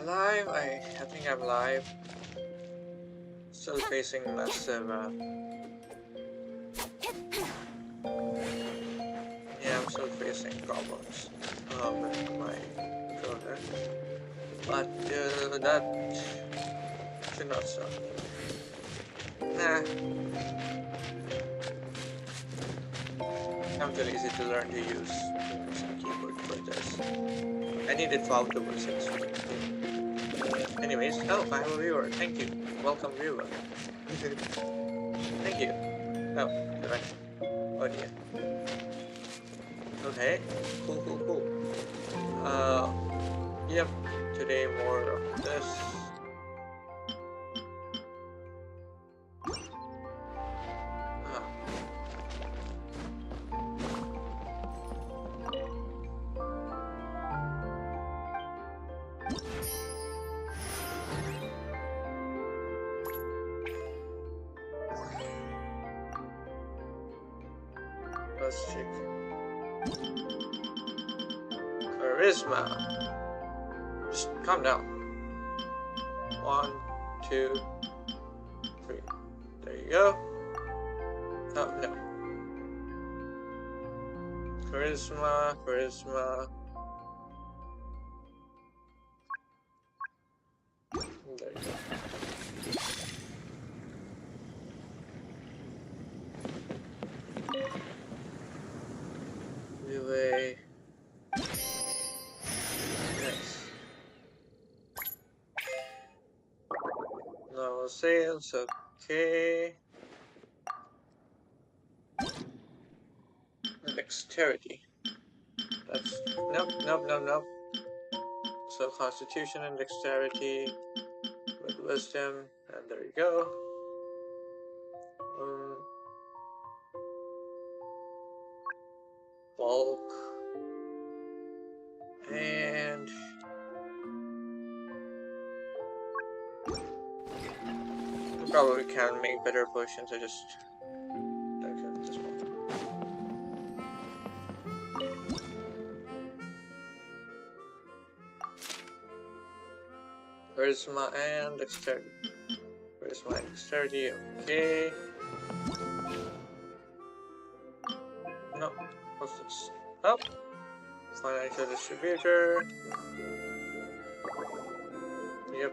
live? I think I'm live. Still facing massive. Yeah, I'm still facing problems with my controller, but that should not suck. Nah, I'm too lazy to learn to use mouse and keyboard for this. I needed 12 to 6. Anyways, oh, I'm a viewer. Thank you. Welcome, viewer. Thank you. Oh, correction. Oh dear. Okay. Cool. Yep. Today more of this. Let's check. Charisma. Just calm down. 1, 2, 3. There you go. Oh, no. Charisma. There you go. Relay. Nice. No sales, okay. Dexterity. That's nope. So constitution and dexterity with wisdom, and there you go. Bulk and probably can make better potions. I just this one. Charisma and dexterity. Charisma and dexterity. Okay. No, what's this? Oh, financial distributor. Yep.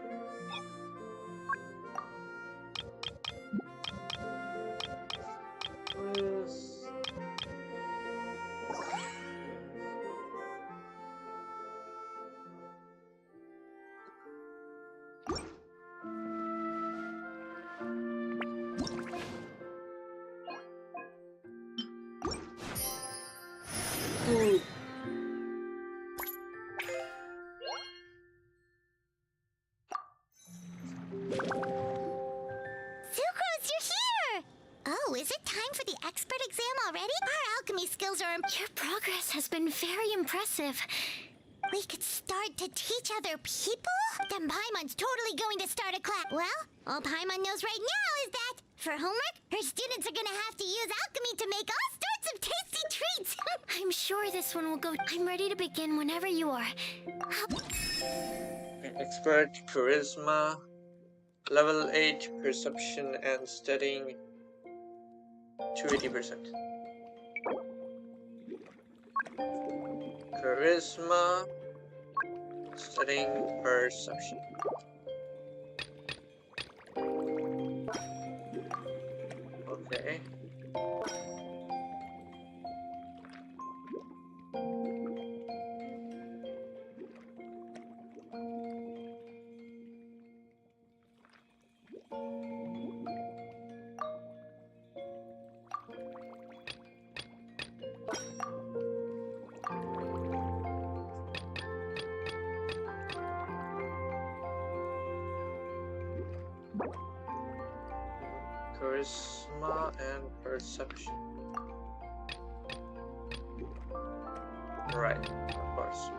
Your progress has been very impressive. We could start to teach other people? Then Paimon's totally going to start a class. Well, all Paimon knows right now is that for homework, her students are gonna have to use alchemy to make all sorts of tasty treats. I'm sure this one will go. I'm ready to begin whenever you are. Expert charisma, level 8 perception and studying 280%. Charisma, studying perception. Okay. Charisma and perception. Right, of course.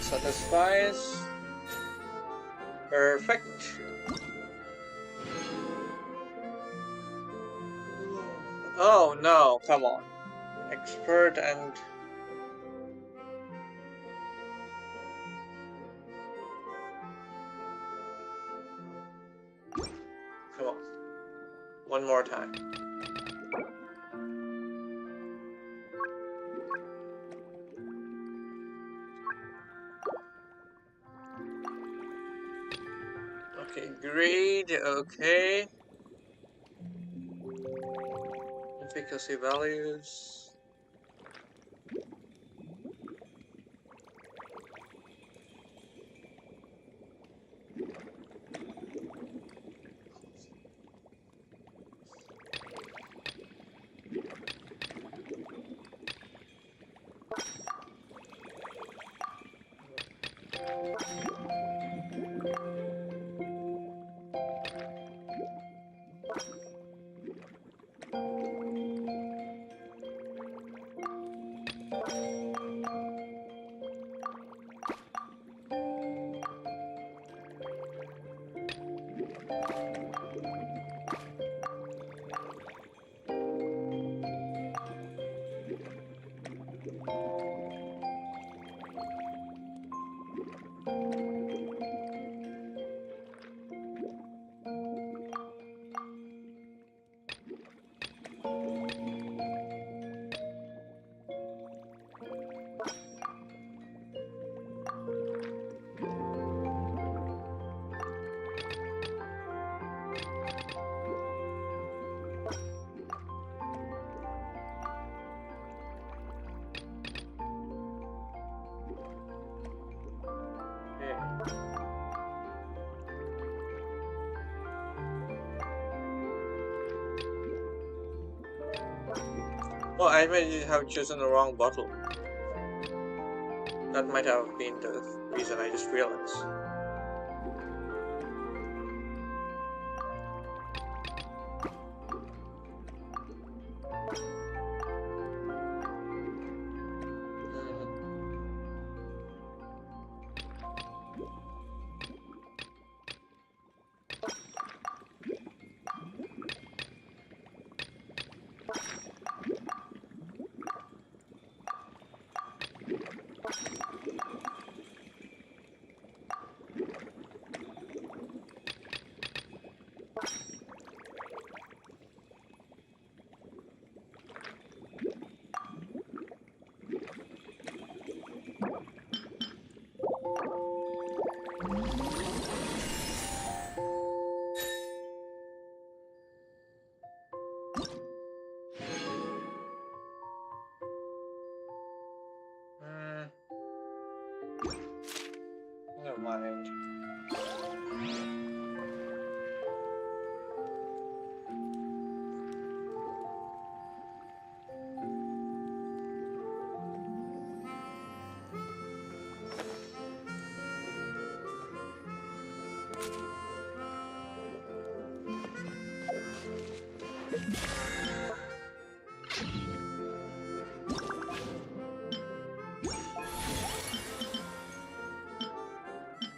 Satisfies. Perfect. Oh no, come on. Expert and... Come on. One more time. Okay, grade, okay. Efficacy values. Well, I may have chosen the wrong bottle. That might have been the reason I just realized. Never mind.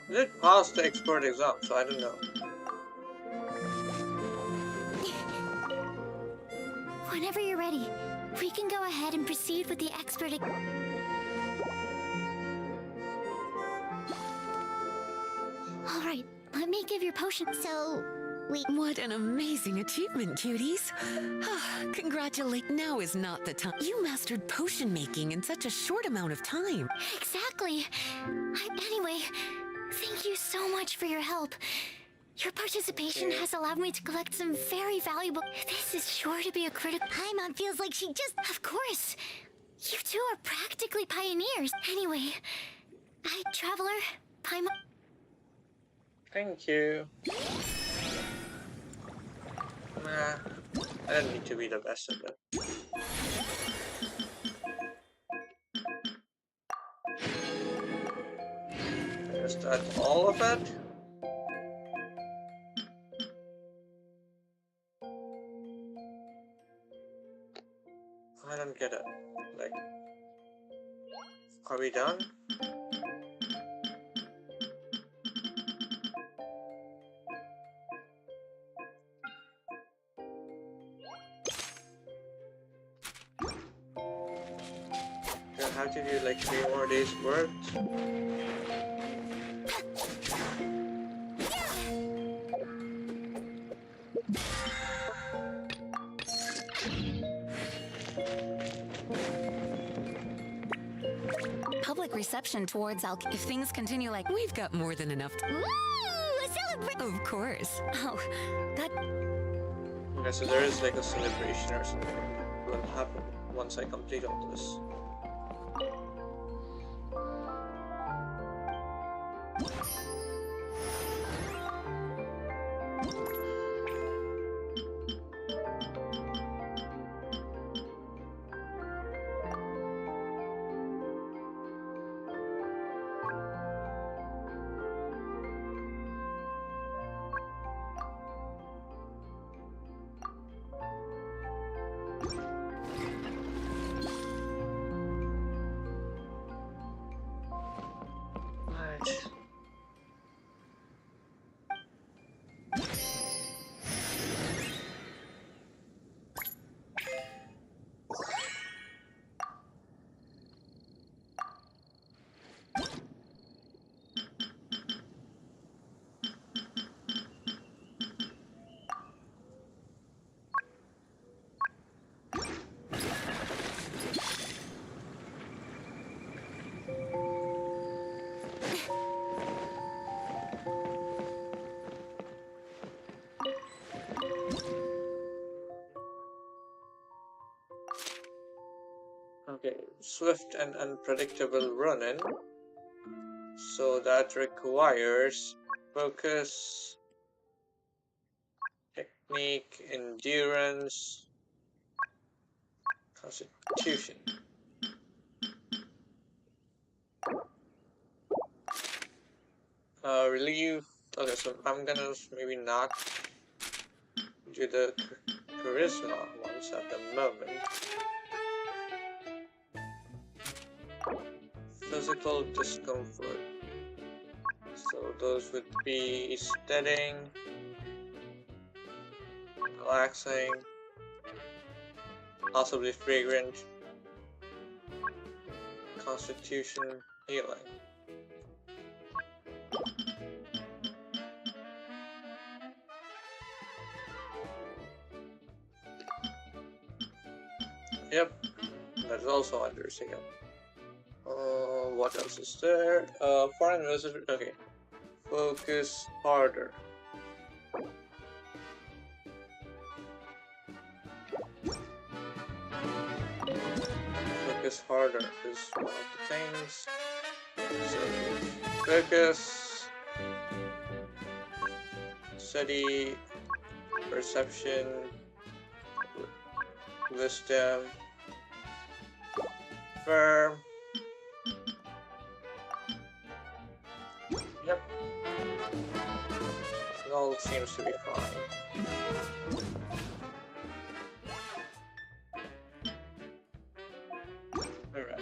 I did pass the expert exam, so I don't know. Whenever you're ready, we can go ahead and proceed with the expert. All right, let me give your potion. So, What an amazing achievement, cuties. Congratulate. Now is not the time. You mastered potion making in such a short amount of time. Exactly. Anyway, thank you so much for your help. Your participation has allowed me to collect some very valuable... This is sure to be a critical... Paimon feels like she just... Of course. You two are practically pioneers. Anyway, Traveler, Paimon... Thank you. Nah, I don't need to be the best at it. Is that all of it? I don't get it. Like, are we done? 3 more days worked. Public reception towards if things continue like we've got more than enough. Woo! A celebration! Of course. Oh, that. Okay, so there is like a celebration or something that will happen once I complete all this. Right. Okay, swift and unpredictable running. So that requires focus, technique, endurance, constitution. Relieve. Okay, so I'm gonna maybe not do the charisma ones at the moment. Physical discomfort. So those would be steadying, relaxing, possibly fragrant, constitution, healing. Yep, that's also under second. What else is there? Foreign visitor. Okay, focus harder. Focus harder is one of the things. So focus, study, perception, wisdom, firm. Yep. It all seems to be fine. Alright.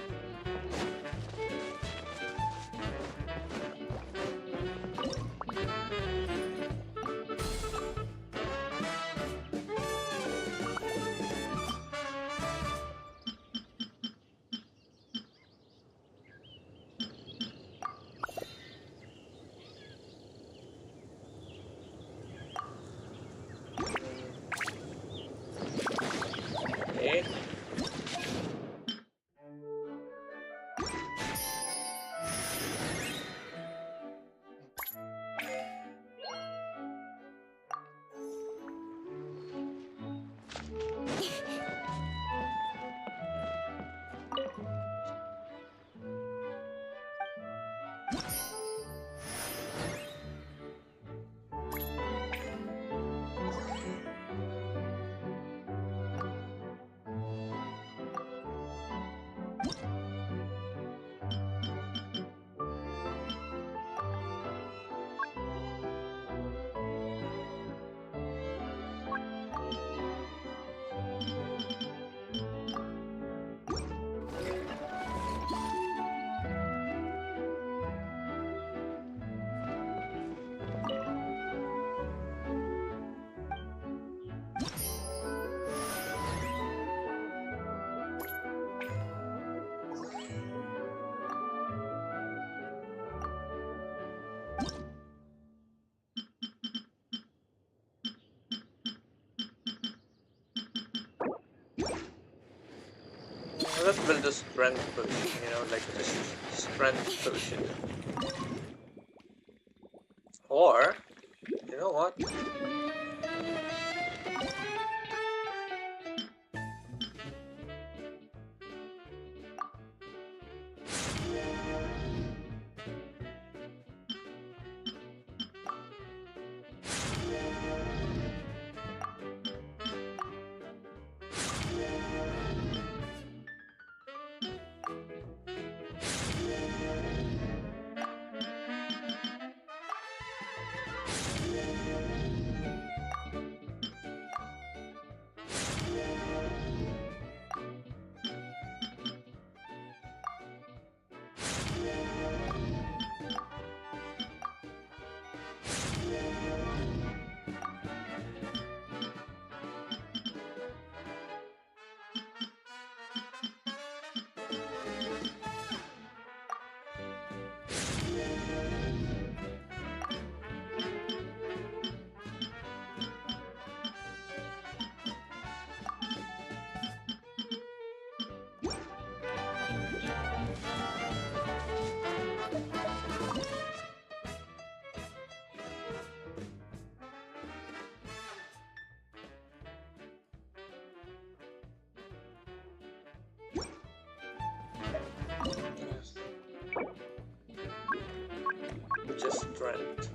let's build a strength potion, you know, like just strength potion. Or, you know what? Just strength.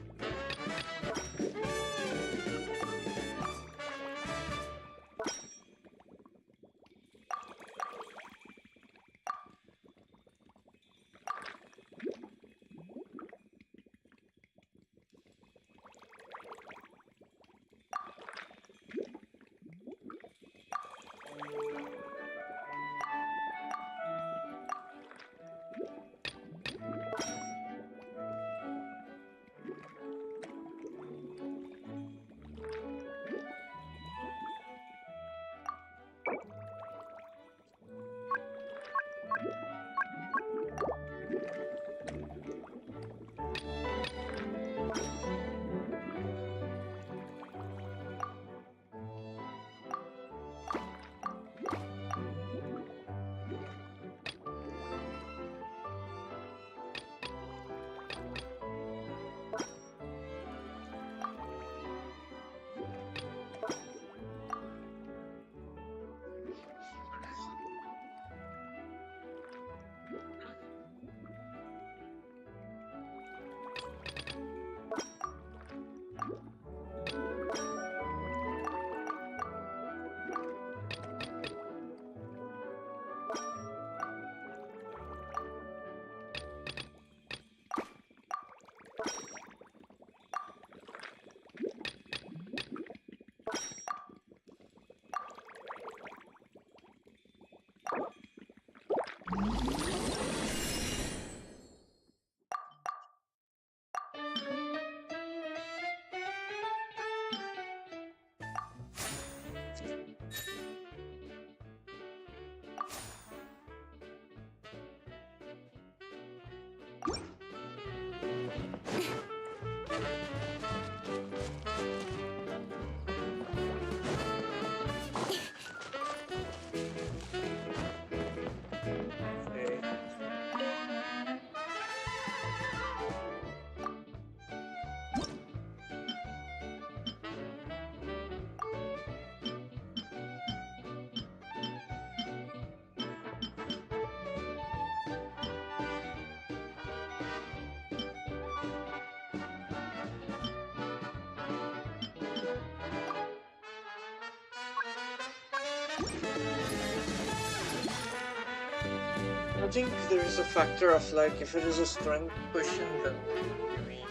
I think there is a factor of like if it is a strength potion, then maybe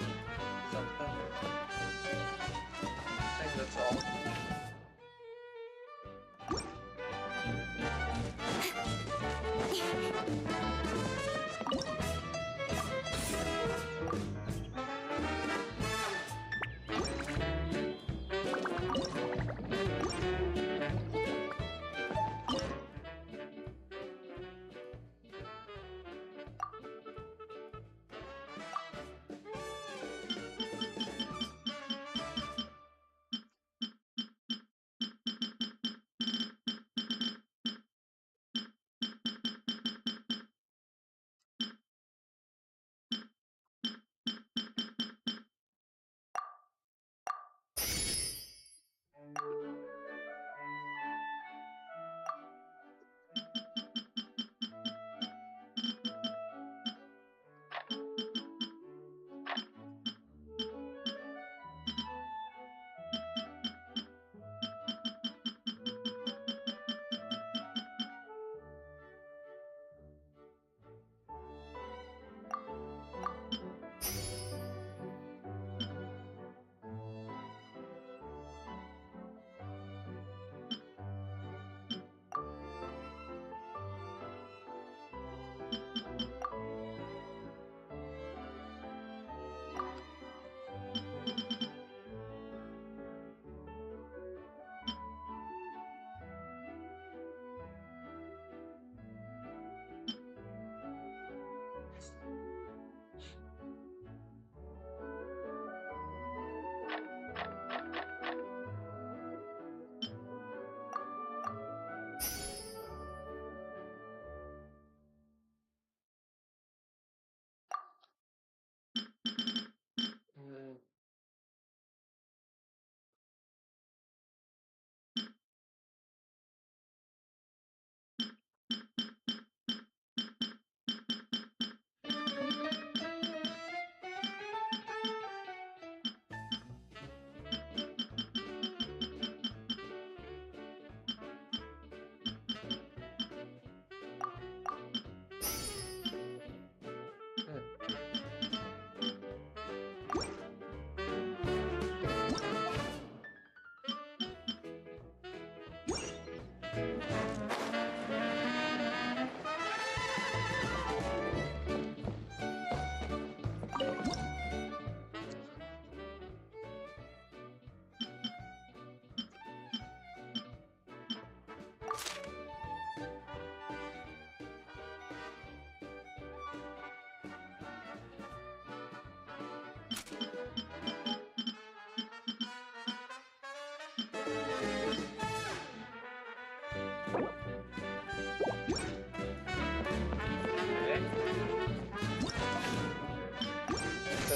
something. I think that's all.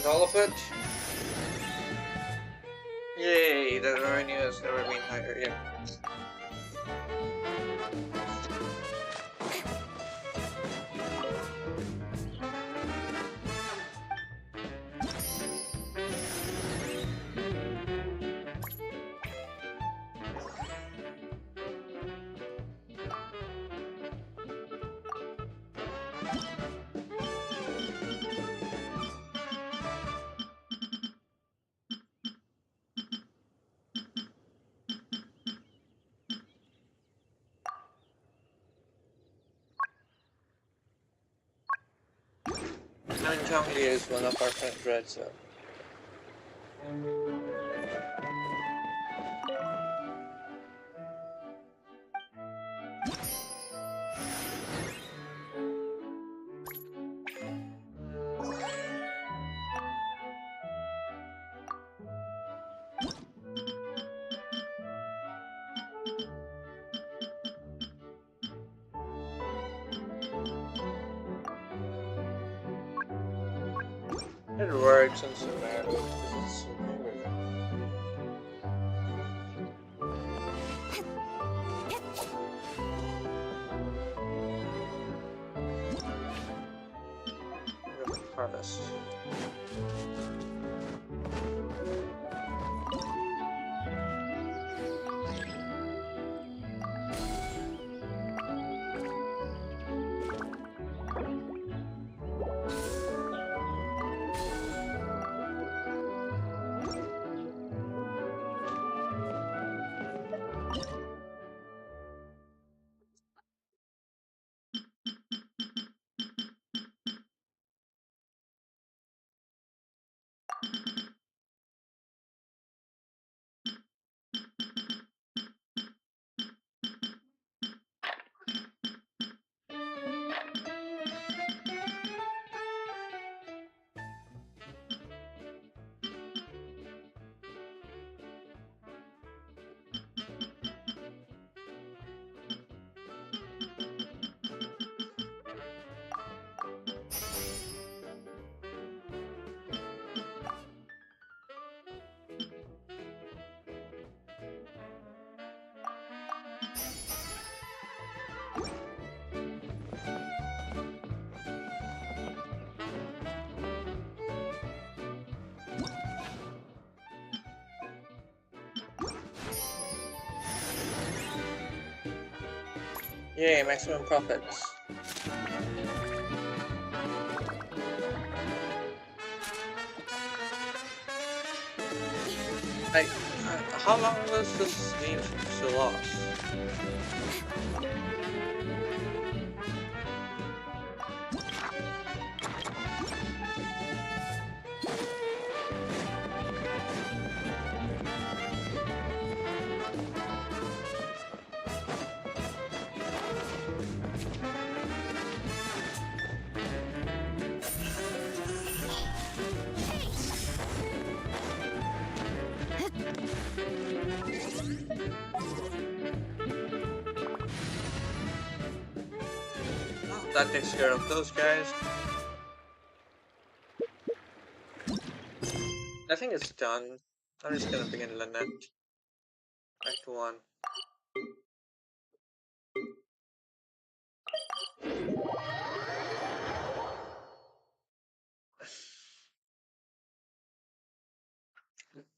all of it? Yay, the revenue has never been higher yet. I mean, Chongli is one of our friends, right? So. It works in Sumeru because it's Sumeru. Harvest. Yay, maximum profits. Like, how long was this game so lost? That takes care of those guys. I think it's done. I'm just gonna begin Lynette. Act 1.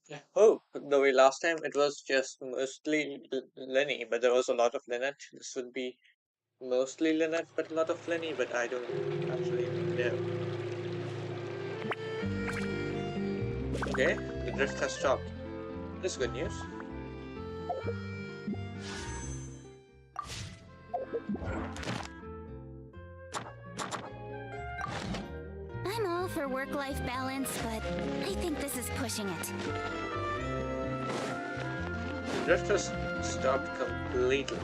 Yeah. Oh, the way last time it was just mostly Lenny, but there was a lot of Lynette. This would be mostly Lynette, but a lot of Lenny, but I don't actually know. Okay, the drift has stopped. This is good news. I'm all for work-life balance, but I think this is pushing it. The drift has stopped completely.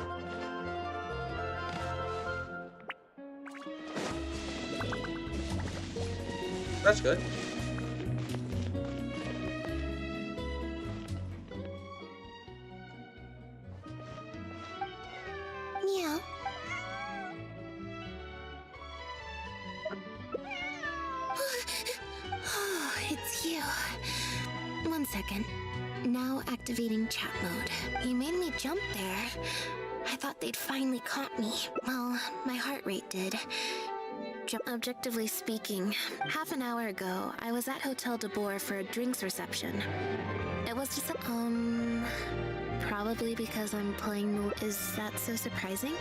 That's good. Meow. It second. Now activating chat mode. He made me jump there. I thought they'd finally caught me. Well, my heart rate did. Objectively speaking, half an hour ago, I was at Hotel de Boer for a drinks reception. It was just probably because I'm playing. Is that so surprising?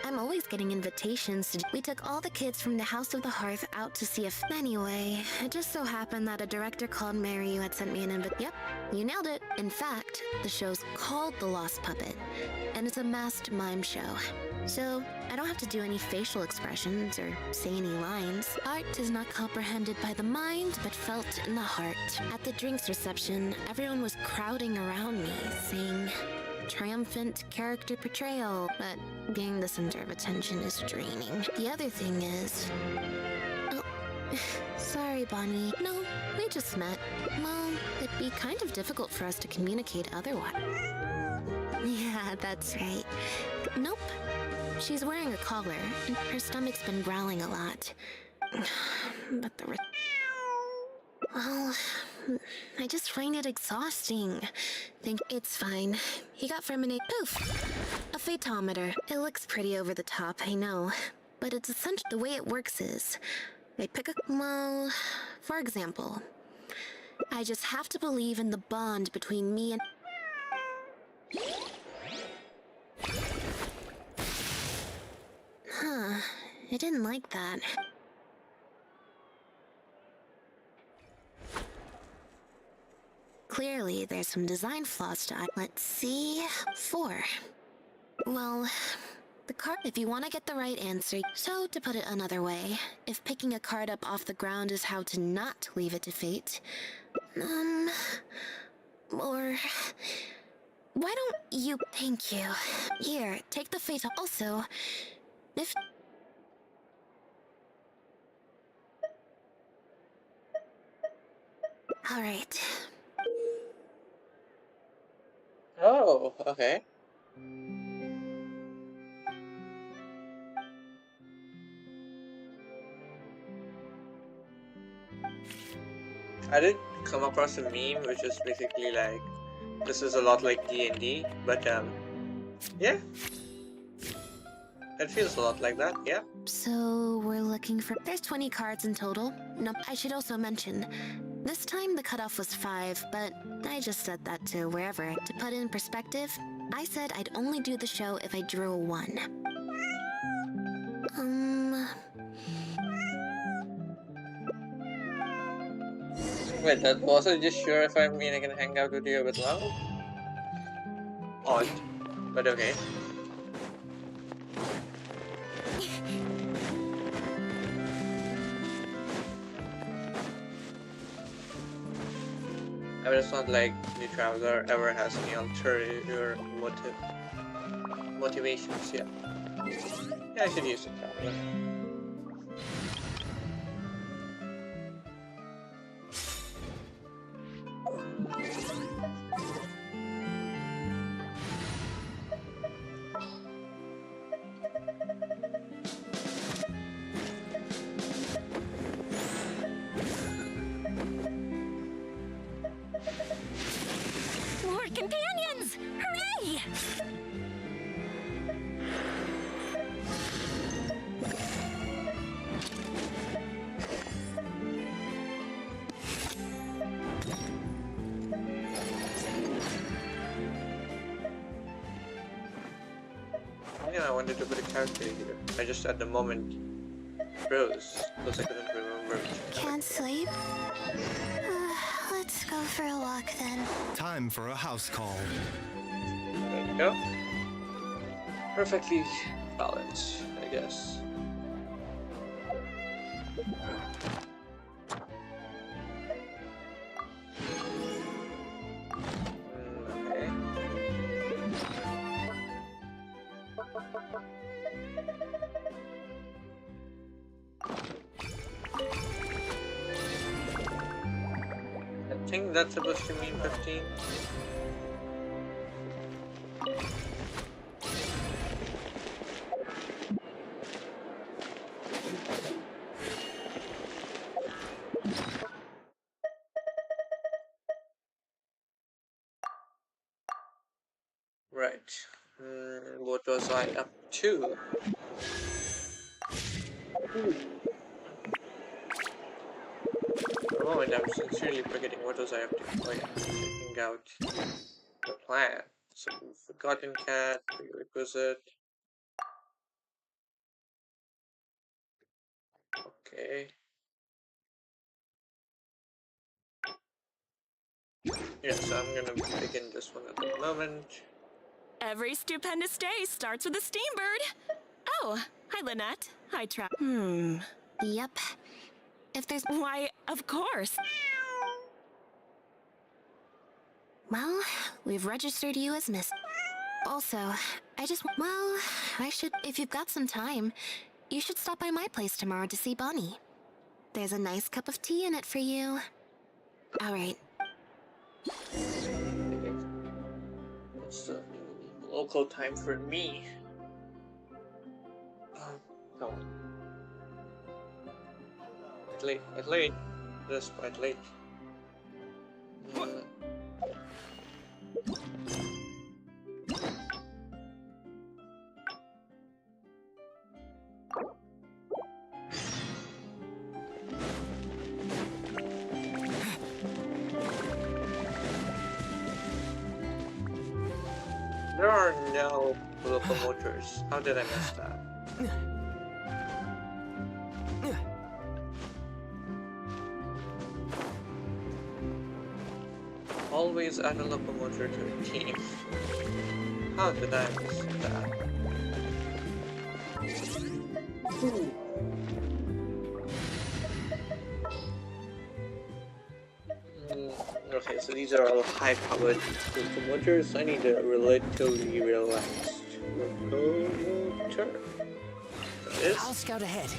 I'm always getting invitations to. We took all the kids from the House of the Hearth out to see Anyway, it just so happened that a director called Mary who had sent me an invite. Yep, you nailed it. In fact, the show's called The Lost Puppet, and it's a masked mime show. So, I don't have to do any facial expressions or say any lines. Art is not comprehended by the mind, but felt in the heart. At the drinks reception, everyone was crowding around me, saying, triumphant character portrayal, but being the center of attention is draining. The other thing is... Oh, sorry, Bonnie. No, we just met. Well, it'd be kind of difficult for us to communicate otherwise. Yeah, that's right. Nope. She's wearing a collar, and her stomach's been growling a lot. But the... Well, I just find it exhausting. Think it's fine. He got from an poof! A photometer. It looks pretty over the top, I know. But it's essentially the way it works is... I pick a... Well, for example... I just have to believe in the bond between me and... Huh. I didn't like that. Clearly, there's some design flaws to... Let's see... 4. Well, the card... If you want to get the right answer... So, to put it another way, if picking a card up off the ground is how to not leave it to fate... Or... Why don't you... Thank you. Here, take the fate... Also... If... Alright. Oh, okay. I did come across a meme which is basically like, this is a lot like D&D, but yeah. It feels a lot like that, yeah. So, we're looking for... There's 20 cards in total. No, I should also mention, this time the cutoff was 5, but I just said that to wherever. To put it in perspective, I said I'd only do the show if I drew a 1. Wait, that wasn't just sure if I mean I can hang out with you a bit long? Odd, but okay. I mean, it's not like the traveler ever has any ulterior motivations, yeah. Yeah, I should use the traveler. Companions! Hooray! Yeah, I wanted to put a character here. I just at the moment froze because I couldn't remember. Can't sleep? Let's go for a walk then. Time for a house call. There you go. Perfectly balanced, I guess. Okay. I think that's supposed to mean 15. What was I up to? For a moment, I was sincerely forgetting what was I up to. Oh yeah, checking out the plan. So, Forgotten Cat, prerequisite. Okay. Yeah, so I'm gonna begin this one at the moment. Every stupendous day starts with a steambird. Oh, hi Lynette. Hi Yep. If there's... Why, of course. Well, we've registered you as Miss. Also, well, if you've got some time, you should stop by my place tomorrow to see Bonnie. There's a nice cup of tea in it for you. Alright. What's the local time for me? Come on. Quite late. Just quite late. There are no locomotors. How did I miss that? Always add a locomotor to a team. How did I miss that? Okay, so these are all high-powered locomotors. I need a relatively relaxed locomotor. I'll scout ahead.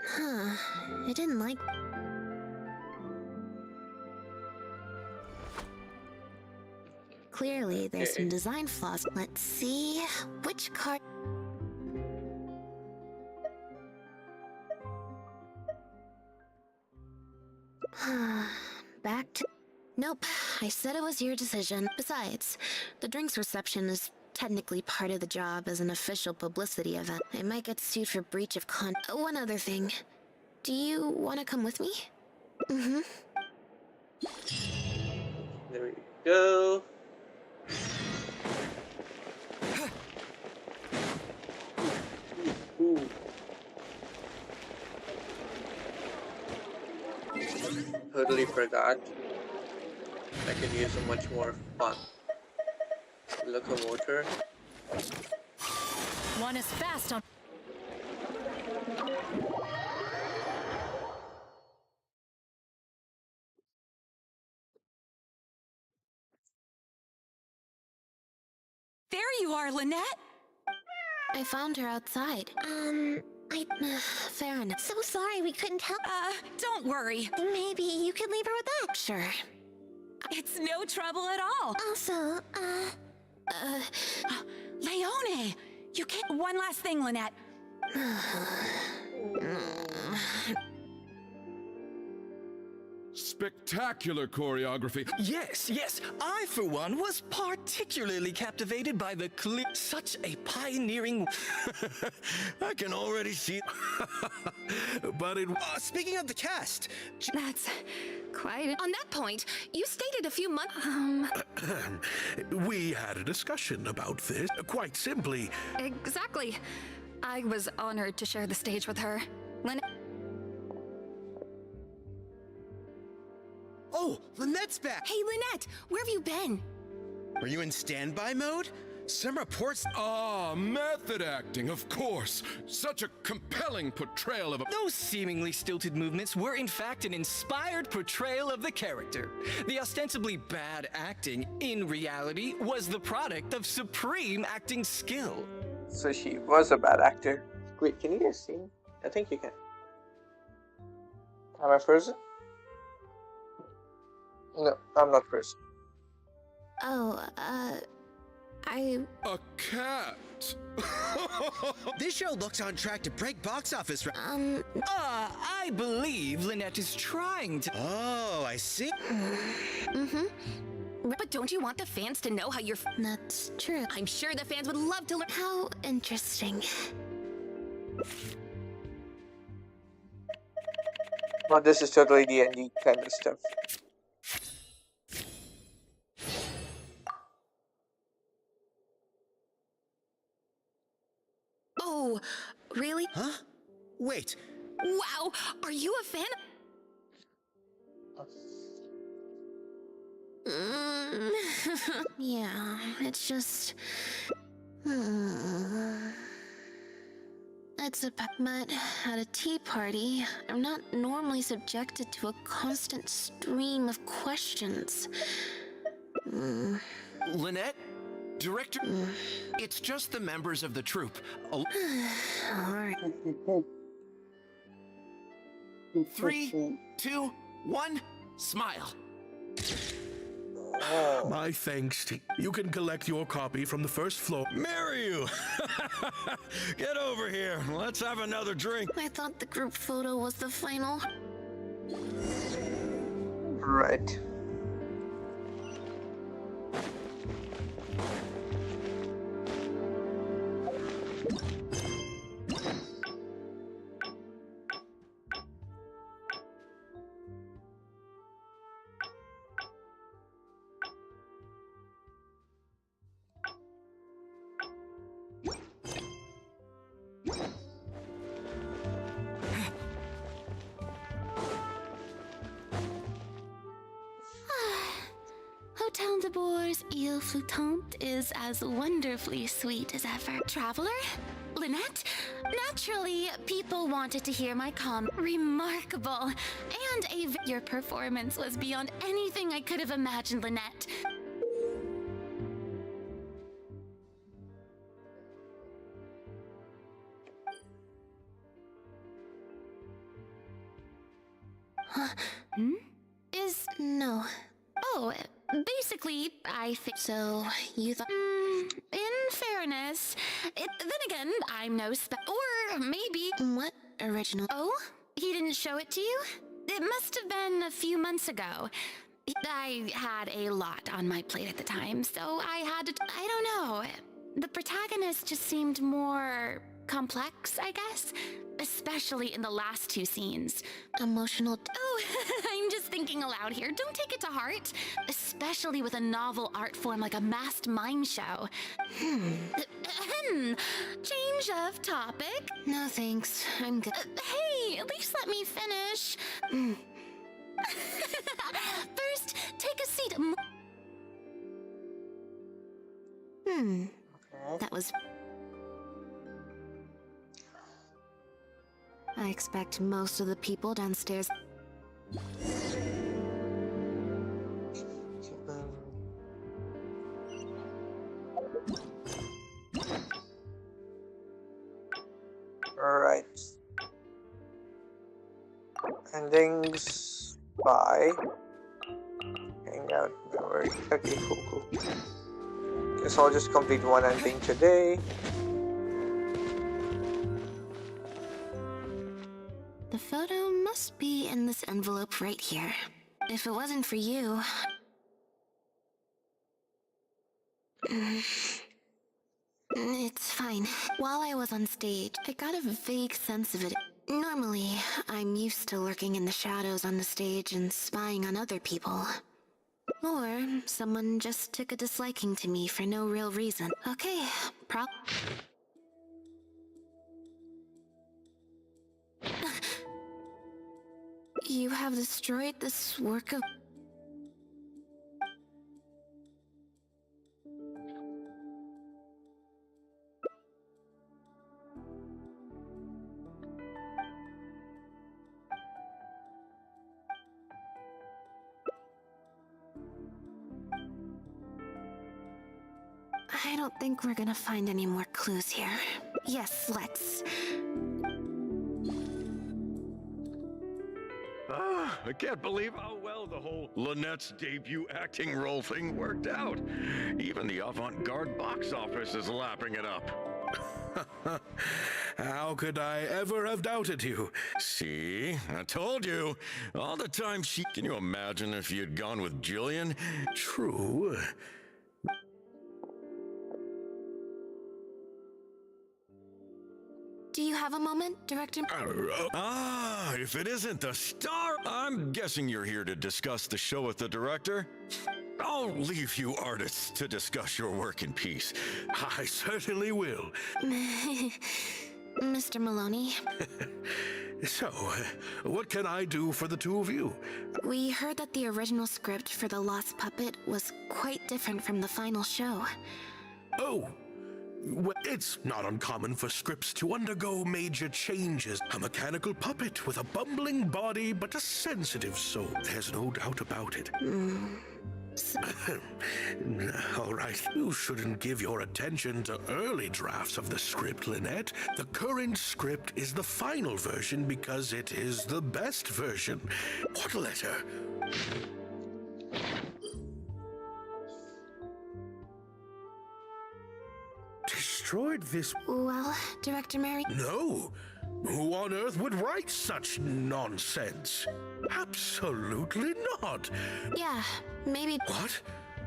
Huh. I didn't like... Clearly, there's some design flaws. Let's see... Which card... Back to... Nope, I said it was your decision. Besides, the drinks reception is technically part of the job as an official publicity event. I might get sued for breach of one other thing. Do you want to come with me? Mm-hmm. There we go. Ooh. Totally forgot. I could use a much more fun locomotor. One is fast on. There you are, Lynette. I found her outside. Fair enough. So sorry we couldn't help. Don't worry. Maybe you could leave her with that. Sure. It's no trouble at all. Also, Leone, you can't. One last thing, Lynette. Spectacular choreography. Yes. I, for one, was particularly captivated by the such a pioneering... I can already see. But it. Speaking of the cast... That's quite... On that point, you stated a few months... We had a discussion about this. Quite simply. Exactly. I was honored to share the stage with her. Lynette... Oh, Lynette's back! Hey, Lynette, where have you been? Were you in standby mode? Some reports... Method acting, of course. Such a compelling portrayal of a... Those seemingly stilted movements were in fact an inspired portrayal of the character. The ostensibly bad acting, in reality, was the product of supreme acting skill. So she was a bad actor. Wait, can you guys see me? I think you can. Am I frozen? No, I'm not frozen. oh, A cat. This show looks on track to break box office. I believe Lynette is trying to. Oh, I see. But don't you want the fans to know how you're... That's true. I'm sure the fans would love to learn... How interesting. Well, this is totally D&D kind of stuff. Oh, really? Huh? Wait. Wow, are you a fan? Yeah, it's just... It's a... But at a tea party, I'm not normally subjected to a constant stream of questions. Lynette? Director? It's just the members of the troupe. All right. 3, 2, 1, smile. My thanks to you. Can collect your copy from the first floor. Marry you! Get over here. Let's have another drink. I thought the group photo was the final. Right. Hotel de Bour's Ile Flottante is as wonderfully sweet as ever. Traveler? Lynette? Naturally, people wanted to hear my remarkable. And your performance was beyond anything I could have imagined, Lynette. No. Oh, basically, I think... So, you thought... in fairness, then again, I'm no or maybe... What original? Oh? He didn't show it to you? It must have been a few months ago. I had a lot on my plate at the time, so I had to... I don't know. The protagonist just seemed more complex, I guess. Especially in the last two scenes. Emotional... Oh, I'm just thinking aloud here. Don't take it to heart. Especially with a novel art form like a masked mime show. Change of topic. No thanks, I'm good. Hey, at least let me finish. First, take a seat. That was... I expect most of the people downstairs... Alright. Endings by Hangout memory. Okay, cool. Guess I'll just complete one ending today. The photo must be in this envelope right here. If it wasn't for you... It's fine. While I was on stage, I got a vague sense of it. Normally, I'm used to lurking in the shadows on the stage and spying on other people. Or someone just took a disliking to me for no real reason. Okay, You have destroyed this work of... I don't think we're gonna find any more clues here. Yes, let's... I can't believe how well the whole Lynette's debut acting role thing worked out. Even the avant-garde box office is lapping it up. How could I ever have doubted you? See? I told you. All the time she... Can you imagine if you'd gone with Jillian? True. Do you have a moment, Director? If it isn't the star... I'm guessing you're here to discuss the show with the director? I'll leave you artists to discuss your work in peace. I certainly will. Mr. Maloney, So, what can I do for the two of you? we heard that the original script for The Lost Puppet was quite different from the final show. Oh, well, it's not uncommon for scripts to undergo major changes. A mechanical puppet with a bumbling body but a sensitive soul. There's no doubt about it. All right, you shouldn't give your attention to early drafts of the script, Lynette. The current script is the final version because it is the best version. What letter? Destroyed this... Well, Director Mary... No! Who on earth would write such nonsense? Absolutely not! Yeah, maybe... What?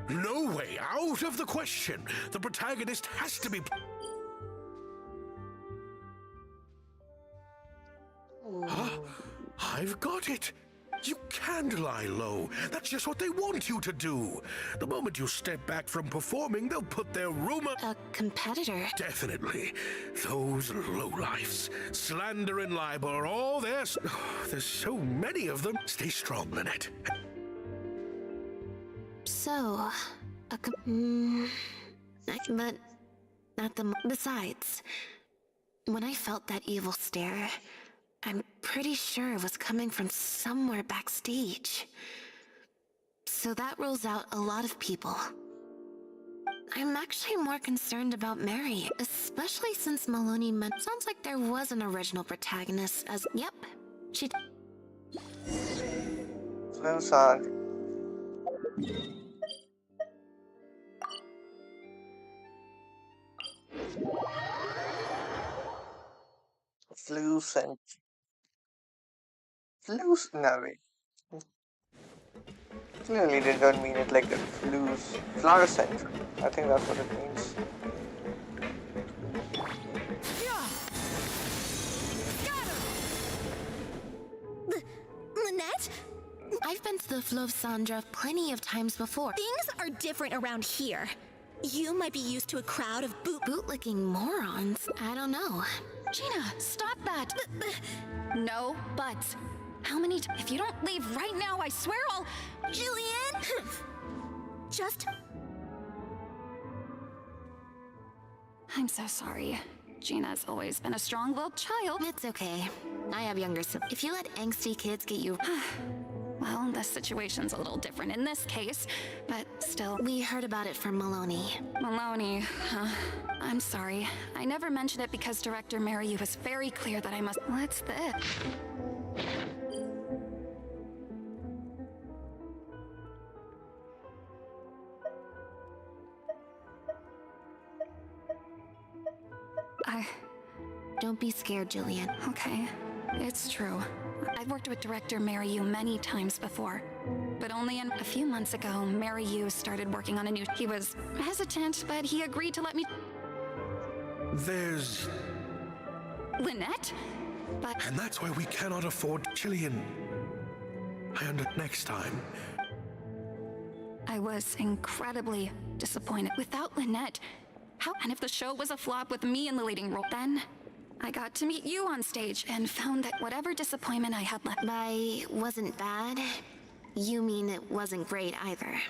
No way, out of the question! The protagonist has to be... Huh? I've got it! You can't lie low. That's just what they want you to do. The moment you step back from performing, they'll put their rumor... A competitor? Definitely. Those lowlifes. Slander and libel are all there. There's so many of them. Stay strong, Lynette. So, but not the... Besides, when I felt that evil stare, I'm pretty sure it was coming from somewhere backstage. So that rules out a lot of people. I'm actually more concerned about Mary, especially since Maloney meant... Sounds like there was an original protagonist as... Yep, she... So sad. No, wait. Clearly they don't mean it like the fluorescent. I think that's what it means. Lynette? I've been to the Fleuve Sandra plenty of times before. Things are different around here. You might be used to a crowd of bootlicking morons. I don't know. Gina, stop that! No buts. How many if you don't leave right now, I swear I'll... Jillian! Just... I'm so sorry. Gina's always been a strong-willed child. It's okay. I have younger siblings. If you let angsty kids get you... Well, the situation's a little different in this case, but still... We heard about it from Maloney. Maloney, I'm sorry. I never mentioned it because Director Mary was very clear that I must... What's this? Don't be scared, Jillian. Okay, it's true. I've worked with Director Mary Yu many times before, but only a few months ago, Mary Yu started working on a new... He was hesitant, but he agreed to let me... There's... Lynette? But... And that's why we cannot afford Jillian. Next time. I was incredibly disappointed. Without Lynette, how... And if the show was a flop with me in the leading role, then... I got to meet you on stage and found that whatever disappointment I had left... By wasn't bad, you mean it wasn't great either.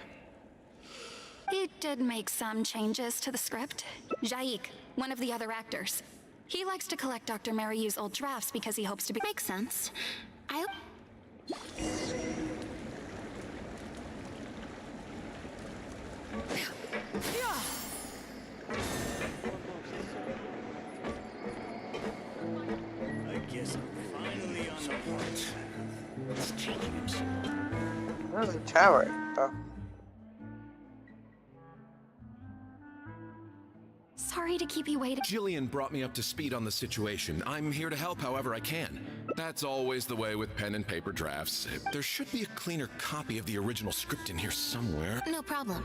He did make some changes to the script. Jaik, one of the other actors. He likes to collect Dr. Mary Yu's old drafts because he hopes to be... Makes sense. Guess I'm finally on the point. It's taking him so long. Where's the tower? Sorry to keep you waiting. Jillian brought me up to speed on the situation. I'm here to help however I can. That's always the way with pen and paper drafts. There should be a cleaner copy of the original script in here somewhere. No problem.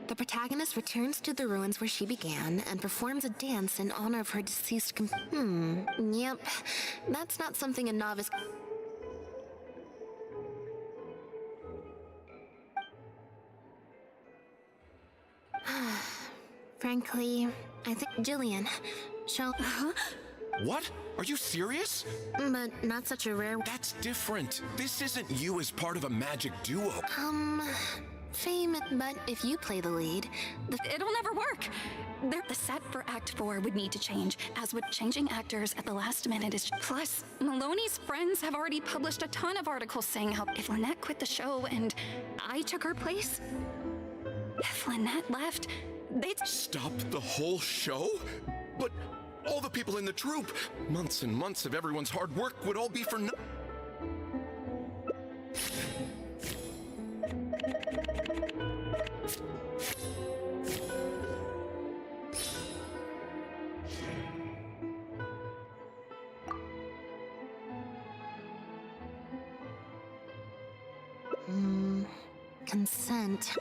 The protagonist returns to the ruins where she began and performs a dance in honor of her deceased Yep. That's not something a novice... Frankly, I think Jillian, she'll... What? Are you serious? But not such a rare... That's different. This isn't you as part of a magic duo. Fame, but if you play the lead, It'll never work. The set for Act 4 would need to change, as with changing actors at the last minute is... Plus, Maloney's friends have already published a ton of articles saying how if Lynette quit the show and I took her place, if Lynette left, they'd... Stop the whole show? But all the people in the troupe, months and months of everyone's hard work would all be for no... Consent.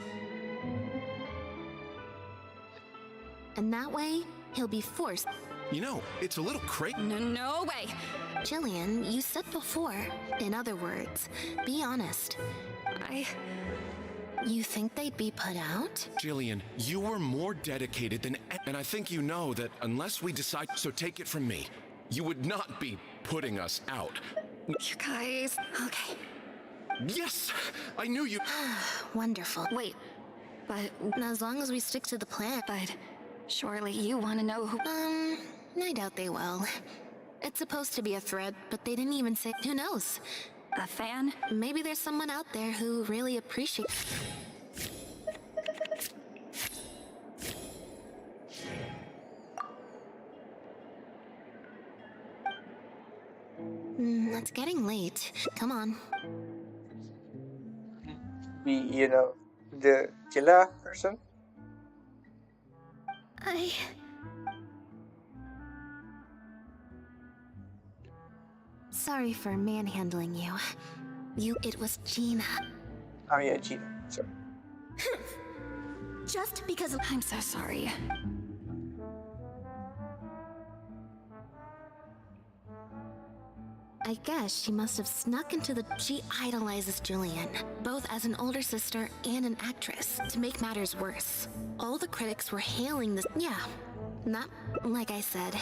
And that way, he'll be forced. You know, it's a little crazy. No way. Jillian, you said before. In other words, be honest. You think they'd be put out? Jillian, you were more dedicated than... And I think you know that unless we decide... So take it from me. You would not be putting us out. You guys... Okay. Yes! I knew you... Wonderful. Wait, but... As long as we stick to the plan. But surely you want to know who... I doubt they will. It's supposed to be a thread, but they didn't even say... Who knows? A fan? Maybe there's someone out there who really appreciates... It's getting late. Come on. The killer person? Sorry for manhandling you. It was Gina. Oh yeah, Gina. Sorry. Just because I'm so sorry. I guess she must have snuck into the... She idolizes Jillian, both as an older sister and an actress. To make matters worse, all the critics were hailing this... Yeah, not like I said.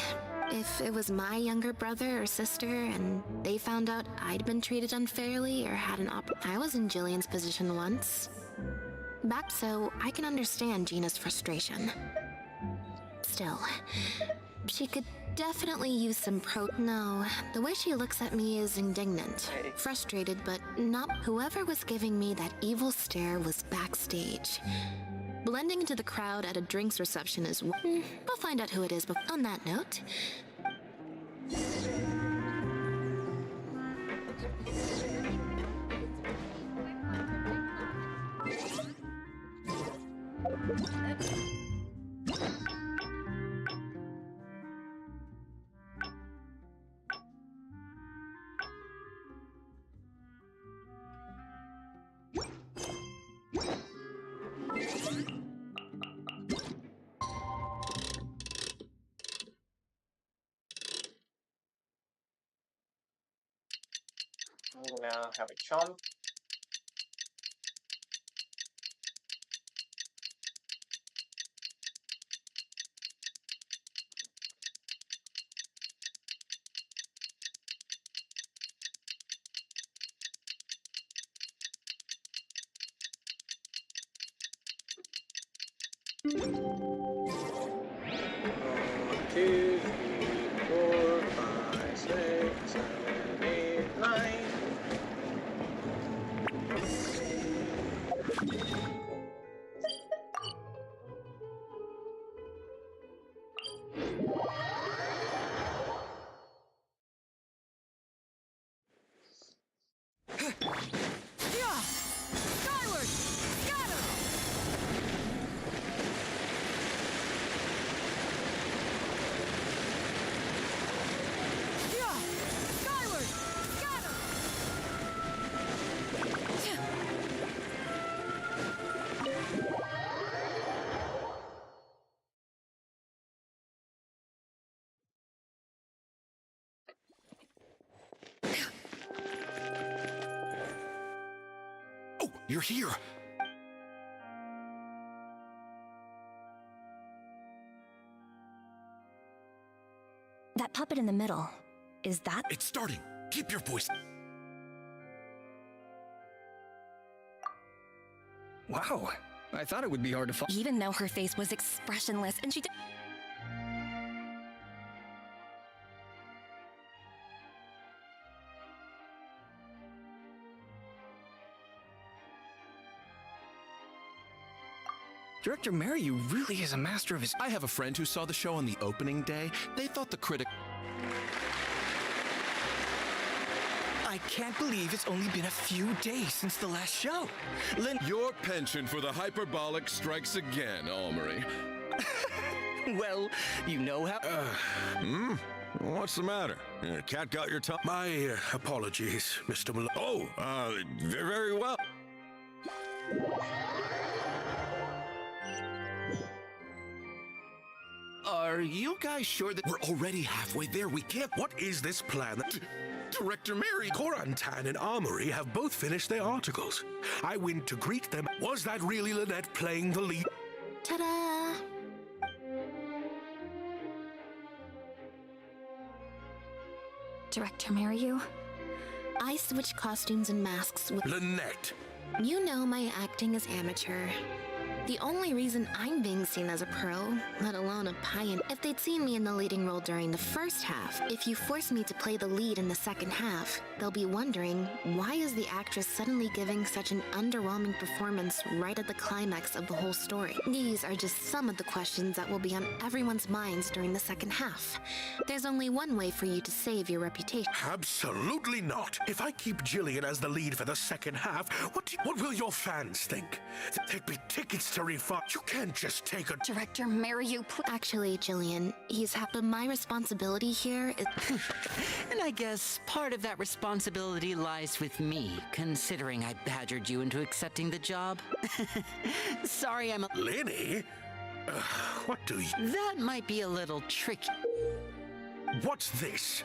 If it was my younger brother or sister and they found out I'd been treated unfairly or had an I was in Jillian's position once. Back so I can understand Gina's frustration. Still, she could definitely use some No, the way she looks at me is indignant. Frustrated, but not. Whoever was giving me that evil stare was backstage. Blending into the crowd at a drinks reception is we'll find out who it is, but on that note... We'll now have a chomp. Two, three, 4, 5, 6, 7, 8, 9. Oh, you're here. That puppet in the middle, is that? It's starting. Keep your voice. Wow, I thought it would be hard to find. Even though her face was expressionless and she did. Director Mariu really is a master of his... I have a friend who saw the show on the opening day. They thought the critic... I can't believe it's only been a few days since the last show. Your penchant for the hyperbolic strikes again, Almery. Well, you know how... What's the matter? Cat got your tongue? My apologies, Mr. Malone. Oh, very well. Are you guys sure that we're already halfway there? We can't... What is this plan? Director Mary... Korantan and Armory have both finished their articles. I went to greet them. Was that really Lynette playing the lead? Ta-da! Director Mariu? I switch costumes and masks with... Lynette! You know my acting is amateur. The only reason I'm being seen as a pro, let alone a pioneer, if they'd seen me in the leading role during the first half, if you force me to play the lead in the second half, they'll be wondering, why is the actress suddenly giving such an underwhelming performance right at the climax of the whole story? These are just some of the questions that will be on everyone's minds during the second half. There's only one way for you to save your reputation. Absolutely not. If I keep Jillian as the lead for the second half, what will your fans think? There'd be tickets to refund. You can't just take a... Director Mariu, Actually, Jillian, but my responsibility here is... And I guess part of that responsibility lies with me, considering I badgered you into accepting the job. Sorry, I'm a... Lenny? What do you... That might be a little tricky. What's this?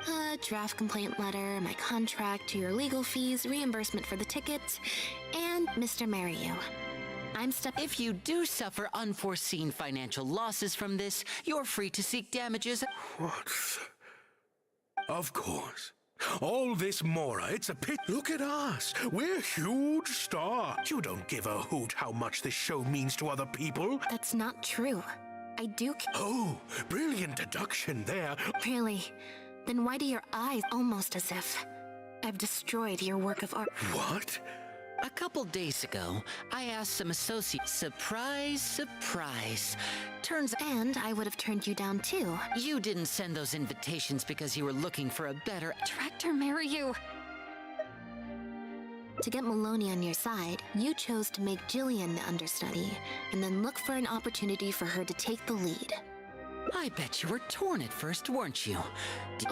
A draft complaint letter, my contract, your legal fees, reimbursement for the tickets, and Mr. Mariu. If you do suffer unforeseen financial losses from this, you're free to seek damages. What? Of course. All this Mora, it's a pit. Look at us. We're huge stars. You don't give a hoot how much this show means to other people. That's not true. I do. Oh, brilliant deduction there. Really? Then why do your eyes almost as if I've destroyed your work of art? What? A couple days ago, I asked some associates. Surprise, surprise. And I would have turned you down too. You didn't send those invitations because you were looking for a better... Director Mariyu. To get Maloney on your side, you chose to make Jillian the understudy, and then look for an opportunity for her to take the lead. I bet you were torn at first, weren't you?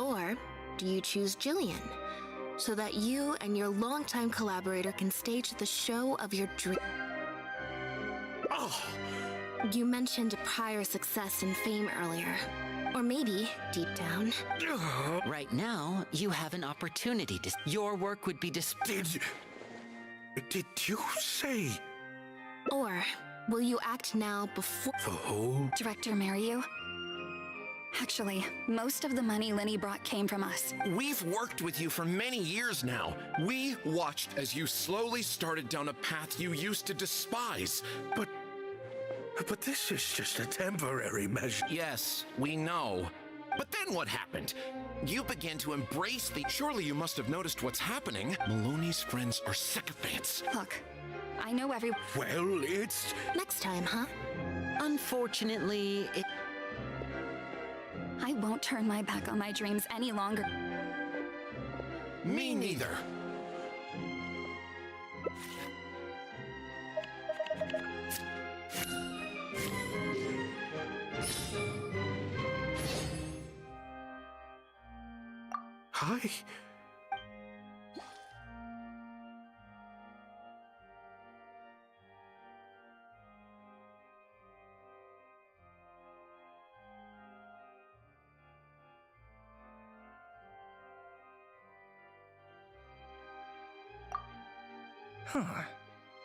Or do you choose Jillian, so that you and your longtime collaborator can stage the show of your dream? Oh! You mentioned a prior success and fame earlier. Or maybe, deep down... Right now, you have an opportunity to... Your work would be Did you say... Or will you act now before... The whole... Director Mariyu. Actually, most of the money Lenny brought came from us. We've worked with you for many years now. We watched as you slowly started down a path you used to despise. But this is just a temporary measure. Yes, we know. But then what happened? You began to embrace the... Surely you must have noticed what's happening. Maloney's friends are sycophants. Look, I know every... Well, it's... Next time, huh? Unfortunately, it... I won't turn my back on my dreams any longer. Me neither. Hi. Huh.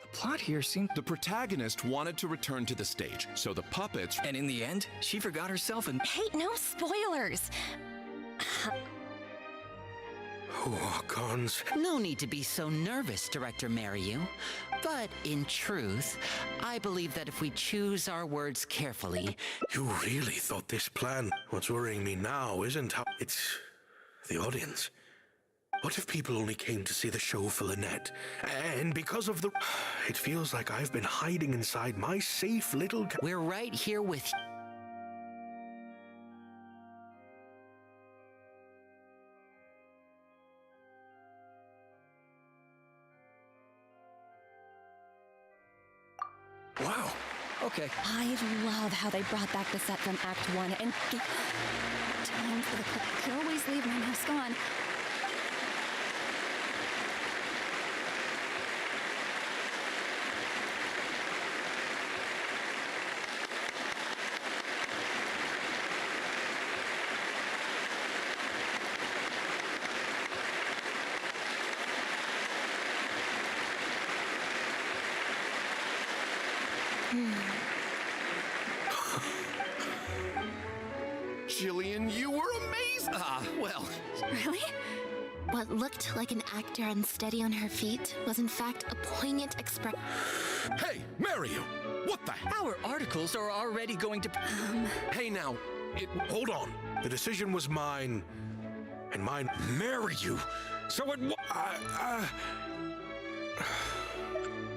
The plot here seemed... The protagonist wanted to return to the stage, so the puppets... And in the end, she forgot herself and... Hey, no spoilers! Cons. No need to be so nervous, Director Mariyu. But in truth, I believe that if we choose our words carefully... You really thought this plan... What's worrying me now isn't how... It's... the audience. What if people only came to see the show for Lynette? And because of the... It feels like I've been hiding inside my safe little... We're right here with you. Wow. Okay. I love how they brought back the set from Act 1 and... Time for the... I can always leave my mask on. Jillian, you were amazing! Well... Really? What looked like an actor unsteady on her feet was in fact a poignant expression. Hey, Mariyu! What the... Our articles are already going to... Hey now, Hold on. The decision was mine. And mine... Mariyu! So it...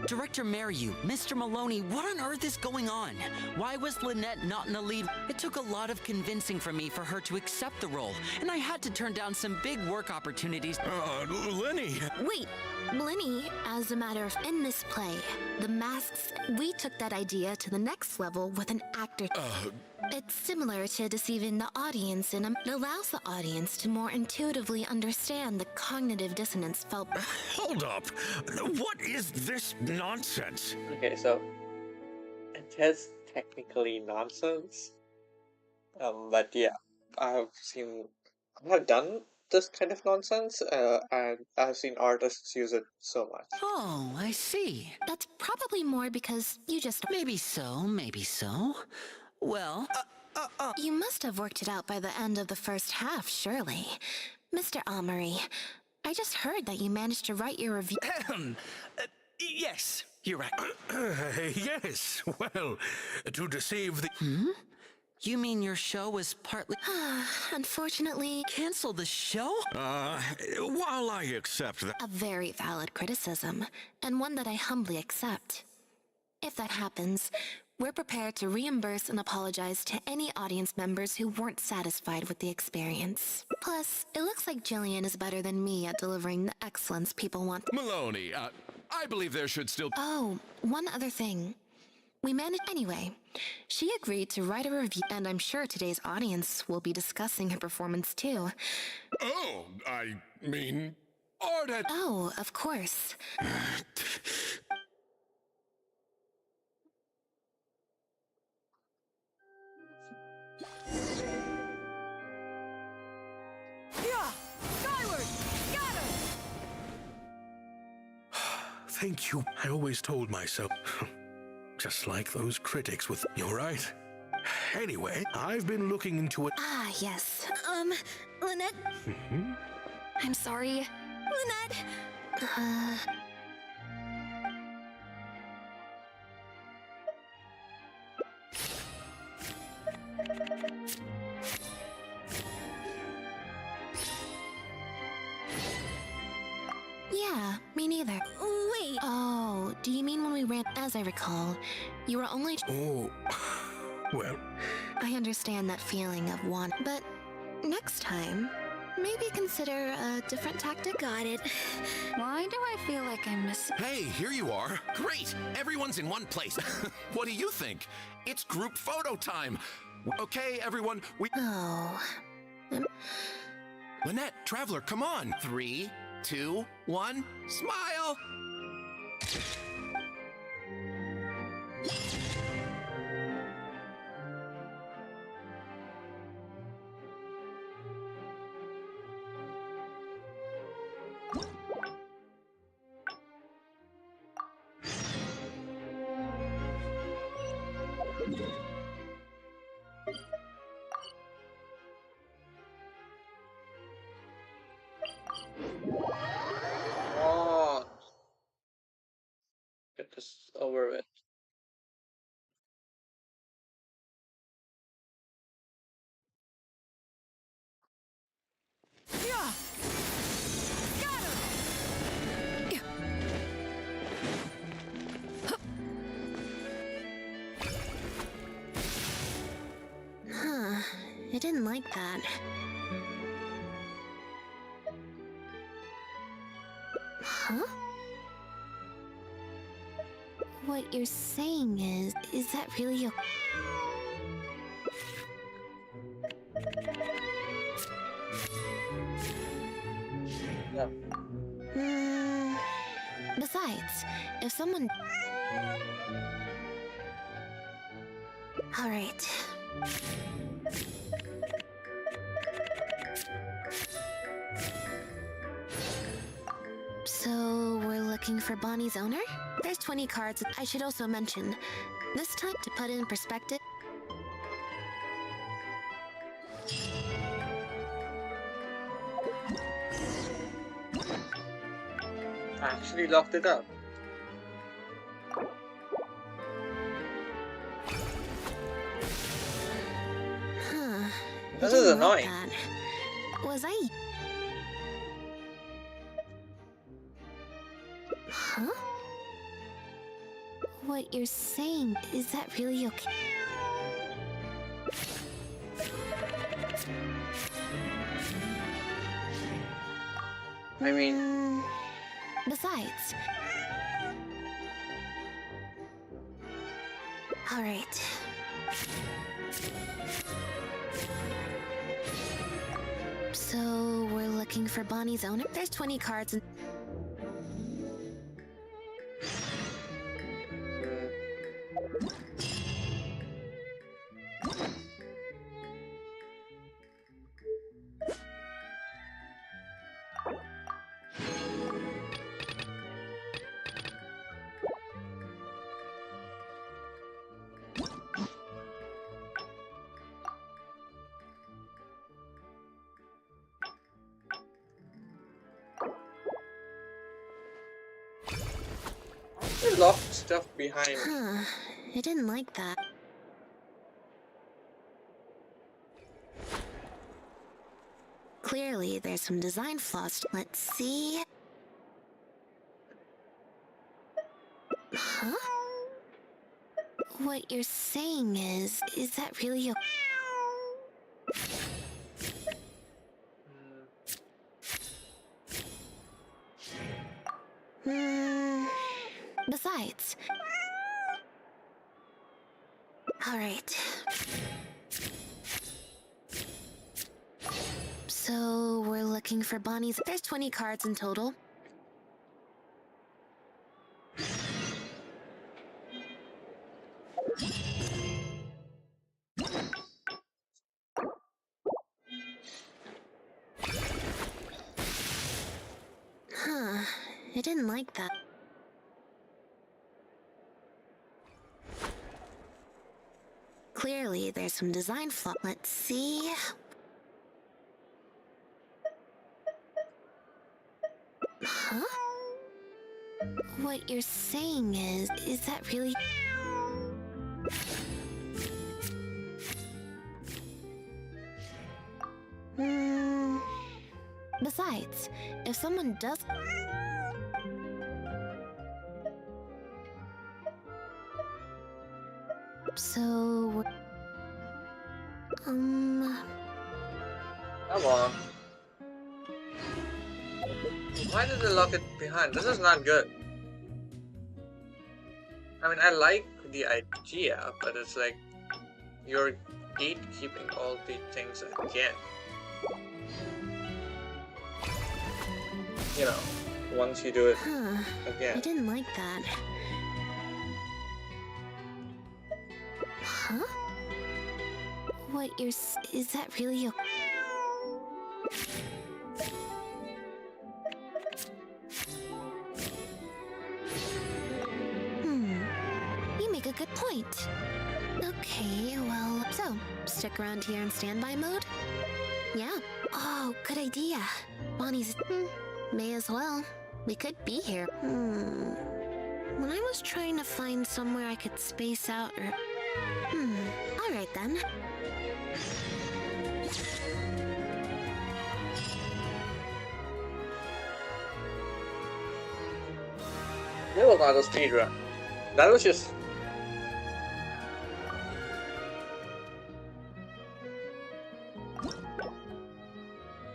Director Mariyu, Mr. Maloney, what on earth is going on? Why was Lynette not in the lead? It took a lot of convincing for me for her to accept the role, and I had to turn down some big work opportunities. Lenny! Wait, Lenny, as a matter of... In this play, The Masks, we took that idea to the next level with an actor... It's similar to deceiving the audience it allows the audience to more intuitively understand the cognitive dissonance felt... Hold up! What is this nonsense? Okay, so it is technically nonsense. But yeah, I have done this kind of nonsense, and I've seen artists use it so much. Oh, I see. That's probably more because you just. Maybe so, maybe so. Well, You must have worked it out by the end of the first half, surely. Mr. Amory, I just heard that you managed to write your review. Yes, you're right. Yes, well, to deceive the... you mean your show was partly... Unfortunately, Cancel the show? While I accept that. a very valid criticism, and one that I humbly accept. If that happens, we're prepared to reimburse and apologize to any audience members who weren't satisfied with the experience. Plus, it looks like Jillian is better than me at delivering the excellence people want. Maloney, I believe there should still... Oh, one other thing. We managed anyway. She agreed to write a review, and I'm sure today's audience will be discussing her performance too. Oh, I mean... Art. Oh, of course. Thank you. I always told myself. Just like those critics with... You're right. Anyway, I've been looking into it. Ah, yes. Lynette? I'm sorry. Lynette! Yeah, me neither. Wait. Oh, do you mean when we ran? As I recall, you were only. Oh, well, I understand that feeling of want, but next time, maybe consider a different tactic. Got it. Why do I feel like I'm missing? Hey, here you are. Great! Everyone's in one place. What do you think? It's group photo time. Okay, everyone, we... Oh. Lynette, Traveler, come on. 3, 2, 1, smile! Oh, get this over with. Huh. I didn't like that. Huh? What you're saying is that really okay? Yeah. Besides, if someone... Alright. So, we're looking for Bonnie's owner? There's 20 cards. I should also mention, this time, to put it in perspective... I actually locked it up. Huh. This I is didn't like annoying. that. Was I... Huh? What you're saying, is that really okay? I mean, Besides... Alright. So, we're looking for Bonnie's owner? There's 20 cards and... They locked stuff behind. Huh. I didn't like that. Clearly, there's some design flaws. Let's see. Huh? What you're saying is that really a... Besides... Alright. So, we're looking for Bonnie's... There's 20 cards in total. Huh. I didn't like that. Clearly, there's some design flaw. Let's see. Huh? What you're saying is that really... Besides, if someone does... So... Come on. Why did they lock it behind? This is not good. I mean, I like the idea, but it's like you're gatekeeping all the things again. You know, once you do it again. I didn't like that. Huh? What you're... Is that really a... You make a good point. Okay, well... So, stick around here in standby mode? Yeah. Oh, good idea. Bonnie's... May as well. We could be here. When I was trying to find somewhere I could space out or... Alright then. That was not a speedrun. That was just...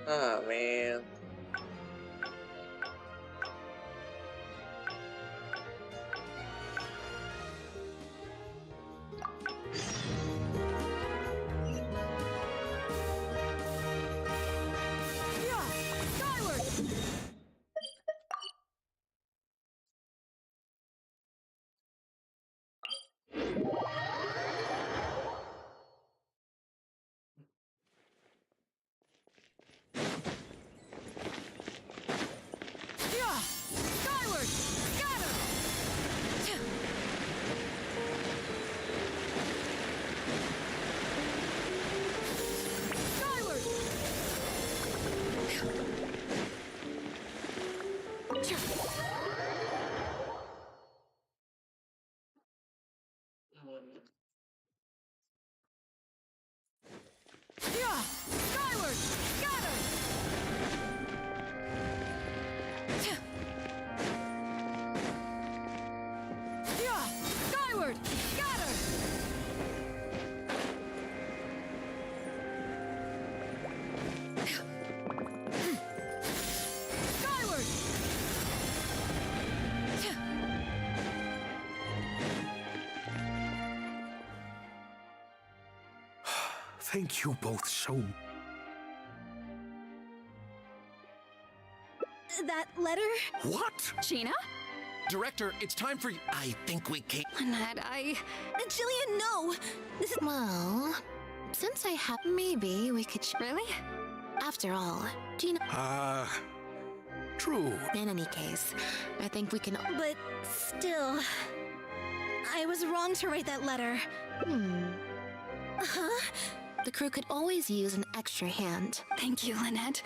Ah, man. Thank you both so... That letter? What? Gina? Director, it's time for you. I think we can't. Lynette, Jillian, no! This is... Well... Since I have... Maybe we could... Really? After all, Gina... True. In any case, I think we can... But still... I was wrong to write that letter. Huh? The crew could always use an extra hand. Thank you, Lynette.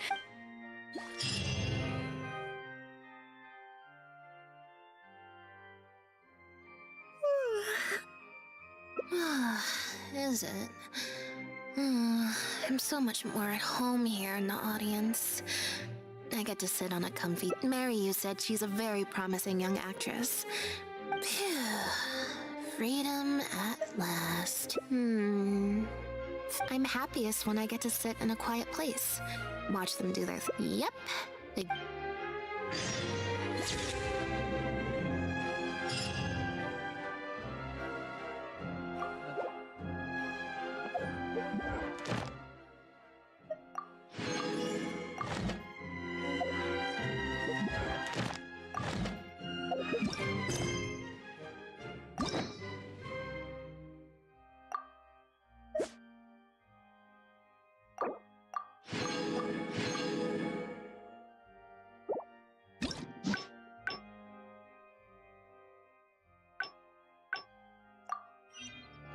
Is it? I'm so much more at home here in the audience. I get to sit on a comfy... Mary, you said she's a very promising young actress. Phew. Freedom at last. I'm happiest when I get to sit in a quiet place. Watch them do their... Yep.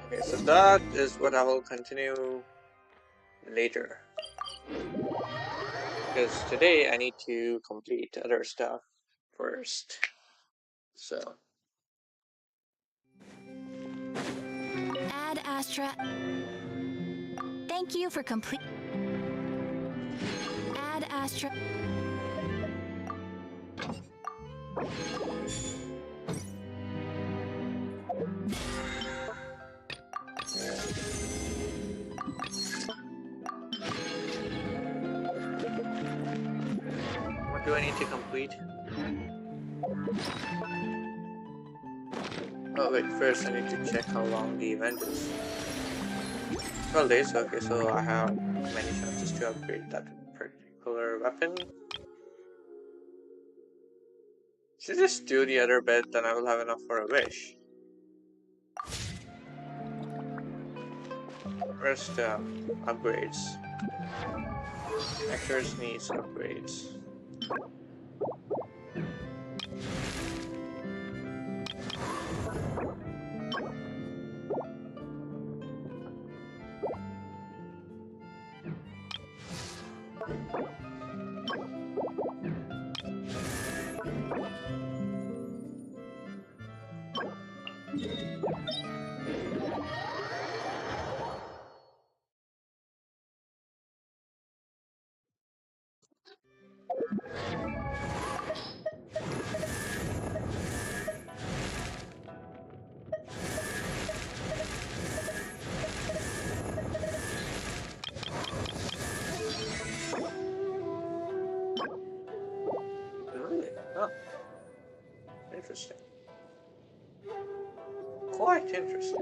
Okay, so that is what I will continue later. Because today I need to complete other stuff first. So. Ad Astra. Thank you for complete. Ad Astra. What do I need to complete? Oh wait, first I need to check how long the event is. 12 days, okay, so I have many chances to upgrade that particular weapon. Should I just do the other bit, then I will have enough for a wish. First, upgrades. Actors needs upgrades. Really? Oh. Interesting. Quite interesting.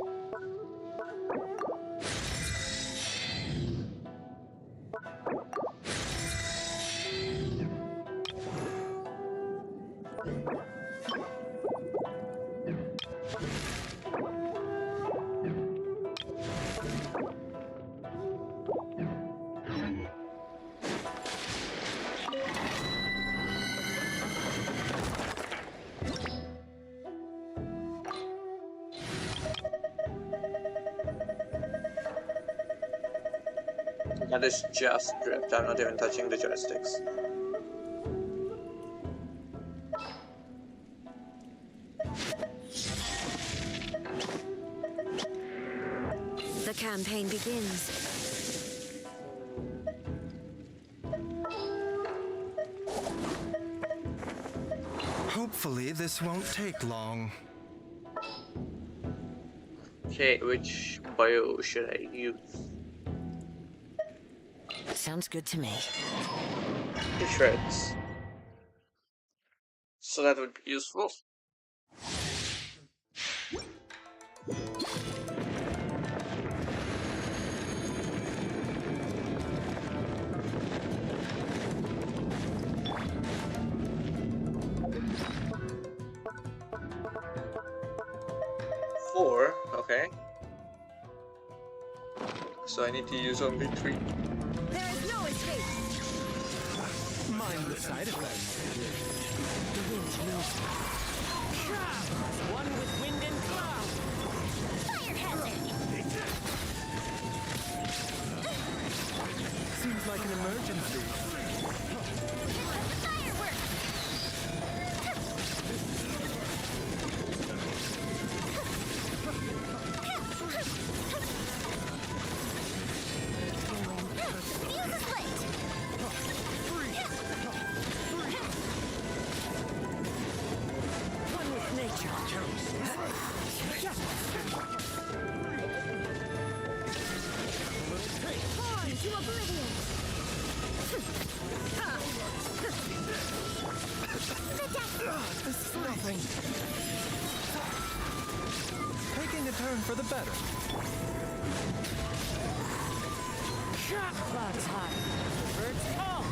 That is just drift. I'm not even touching the joysticks. The campaign begins. Hopefully, this won't take long. Okay, which bio should I use? Sounds good to me. The shreds. So that would be useful. Four, okay. So I need to use only 3. There is no escape. Mind the side effects. The wind knows me. One with wind and cloud. for the better. Clouds high. The birds call.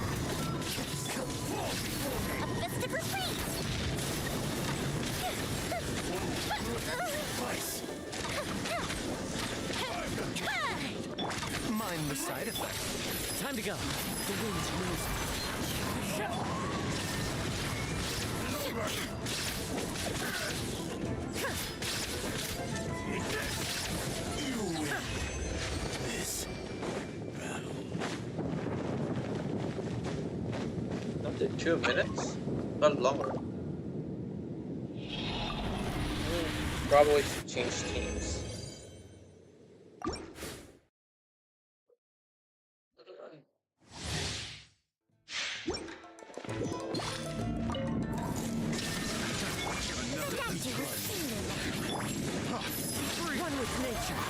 A festive retreat. Mind the side effects. Time to go. The wind's Not in 2 minutes? Not longer. Probably should change teams. One with nature.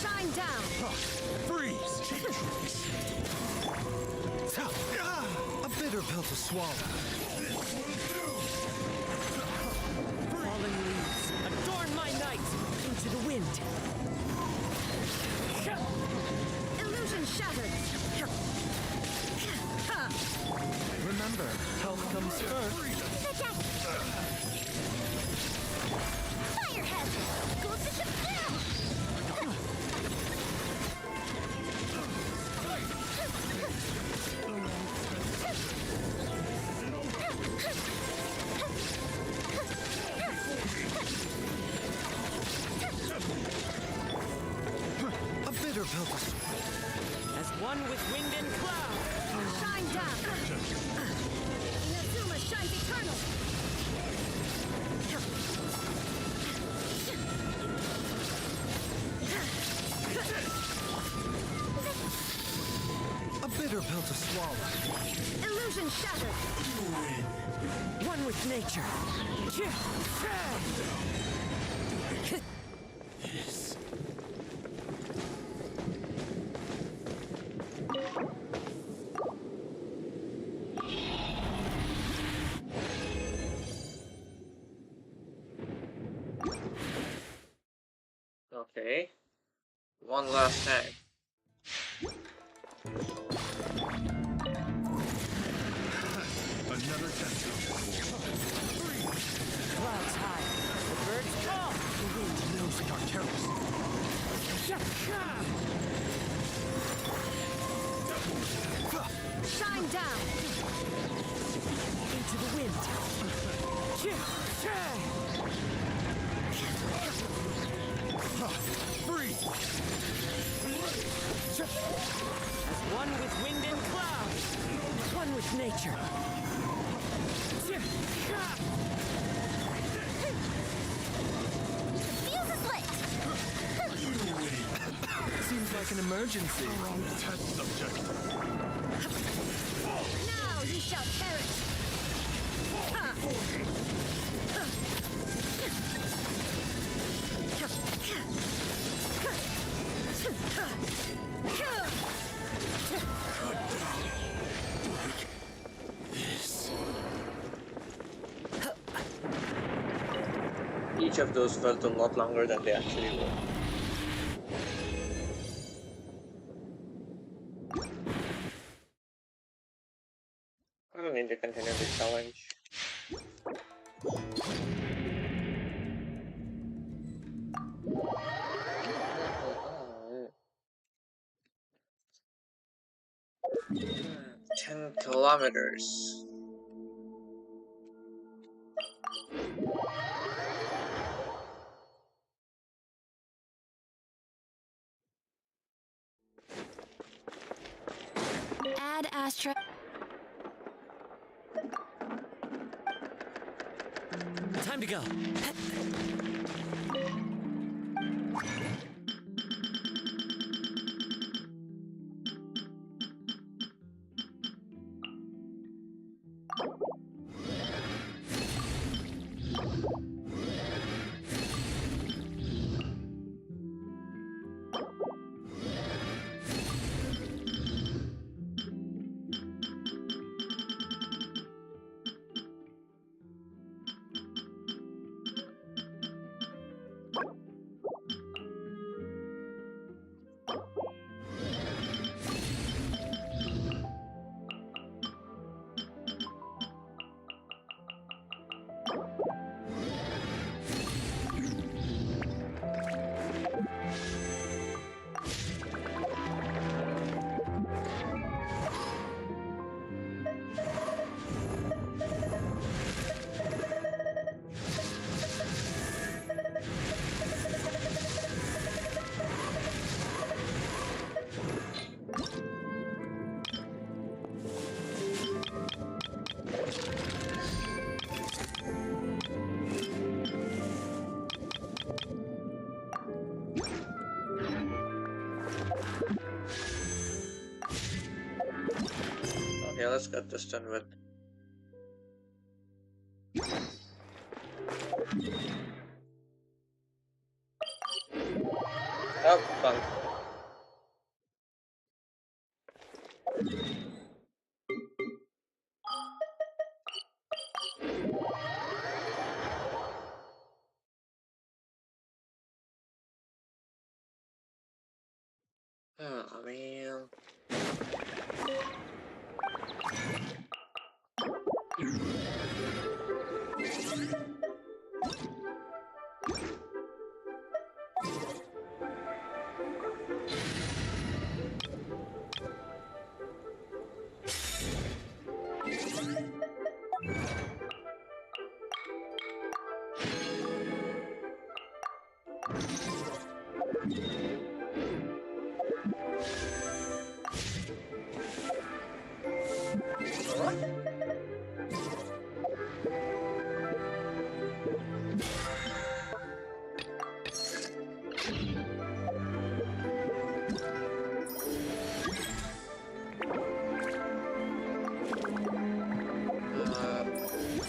Shine down. Freeze! A bitter pill to swallow. Fallen leaves, adorn my night into the wind. Illusion shattered. Remember, health comes first. Firehead! Goes to ship down! A bitter pill to swallow. As one with wind and cloud! Shine down! Inazuma shines eternal! A bitter pill to swallow. Illusion shattered! One with nature! Okay. One last time. Another test. Clouds high. The birds call. The wind knows we are careless. Shine down. Into the wind. Free! As one with wind and cloud. One with nature. Fuse is lit. Seems like an emergency. Test subject. Now you shall perish. Each of those felt a lot longer than they actually were. I don't need to continue the challenge. Hmm, 10 kilometers. Add Astra. Time to go. let's get this done with. Oh, fun. Oh man.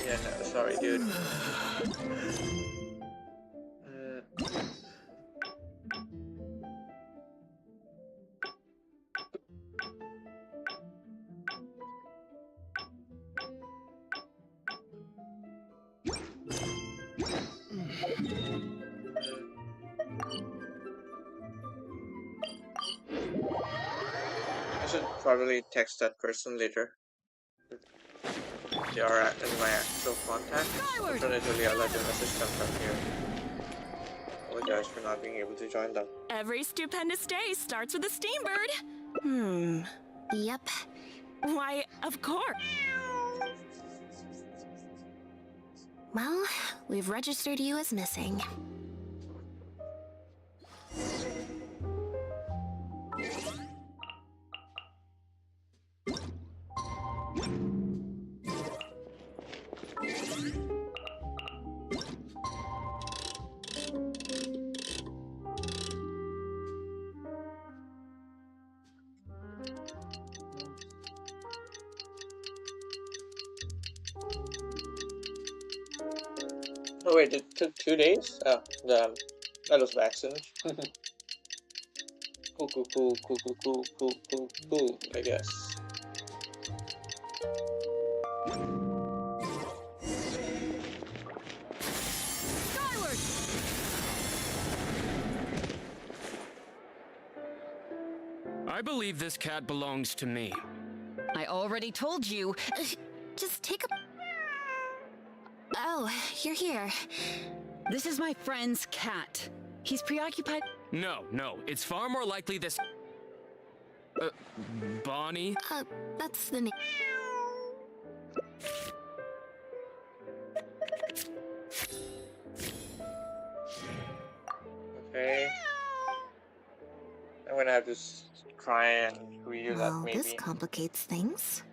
Yeah, no, sorry, dude. I should probably text that person later. They are in my actual contact. Alternatively, I'll let the message come from here. Apologize for not being able to join them. Every stupendous day starts with a steambird. Yep. Why, of course. Well, we've registered you as missing. Oh wait, it took 2 days? Oh, damn. That was by accident. Cool, I guess. Skyward! I believe this cat belongs to me. I already told you. Just take a... Oh, you're here. This is my friend's cat. He's preoccupied. No, it's far more likely this... Bonnie? That's the name. Okay. I'm gonna have to try and redo that maybe. This complicates things.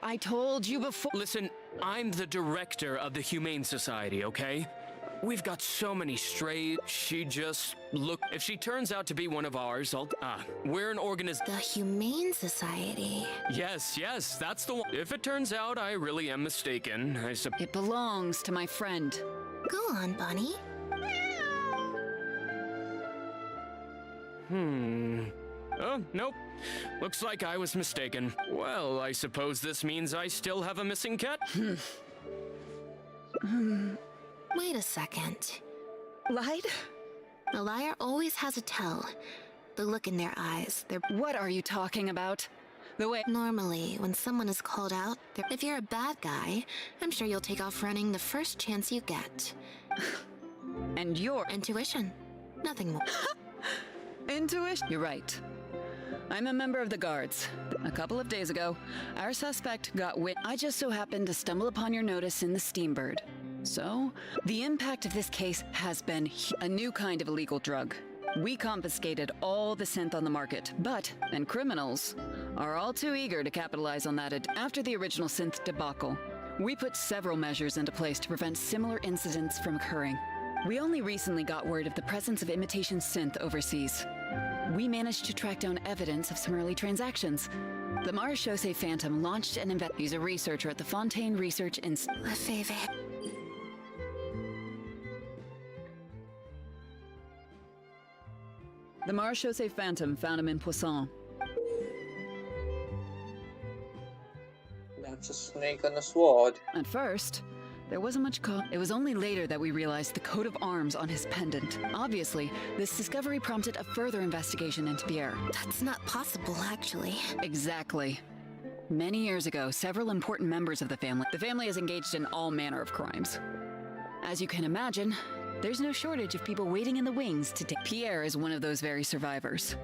I told you before. Listen, I'm the director of the Humane Society, okay? We've got so many stray. She just look. If she turns out to be one of ours, we're an The Humane Society. Yes, that's the one. If it turns out I really am mistaken, It belongs to my friend. Go on, Bonnie. Oh, nope. Looks like I was mistaken. Well, I suppose this means I still have a missing cat? Wait a second. Lied? A liar always has a tell. The look in their eyes, What are you talking about? The way... Normally, when someone is called out, if you're a bad guy, I'm sure you'll take off running the first chance you get. And your... Intuition. Nothing more. Intuition? You're right. I'm a member of the guards. A couple of days ago, our suspect got I just so happened to stumble upon your notice in the Steambird. So, the impact of this case has been a new kind of illegal drug. We confiscated all the synth on the market, and criminals are all too eager to capitalize on that after the original synth debacle. We put several measures into place to prevent similar incidents from occurring. We only recently got word of the presence of imitation synth overseas. We managed to track down evidence of some early transactions. The Marechaussee Phantom launched an He's a researcher at the Fontaine Research Institute. Lefebvre. The Marechaussee Phantom found him in Poisson. That's a snake on a sword. At first, there wasn't much It was only later that we realized the coat of arms on his pendant. Obviously, this discovery prompted a further investigation into Pierre. That's not possible, actually. Exactly. Many years ago, several important members of the family is engaged in all manner of crimes. As you can imagine, there's no shortage of people waiting in the wings to take. Pierre is one of those very survivors.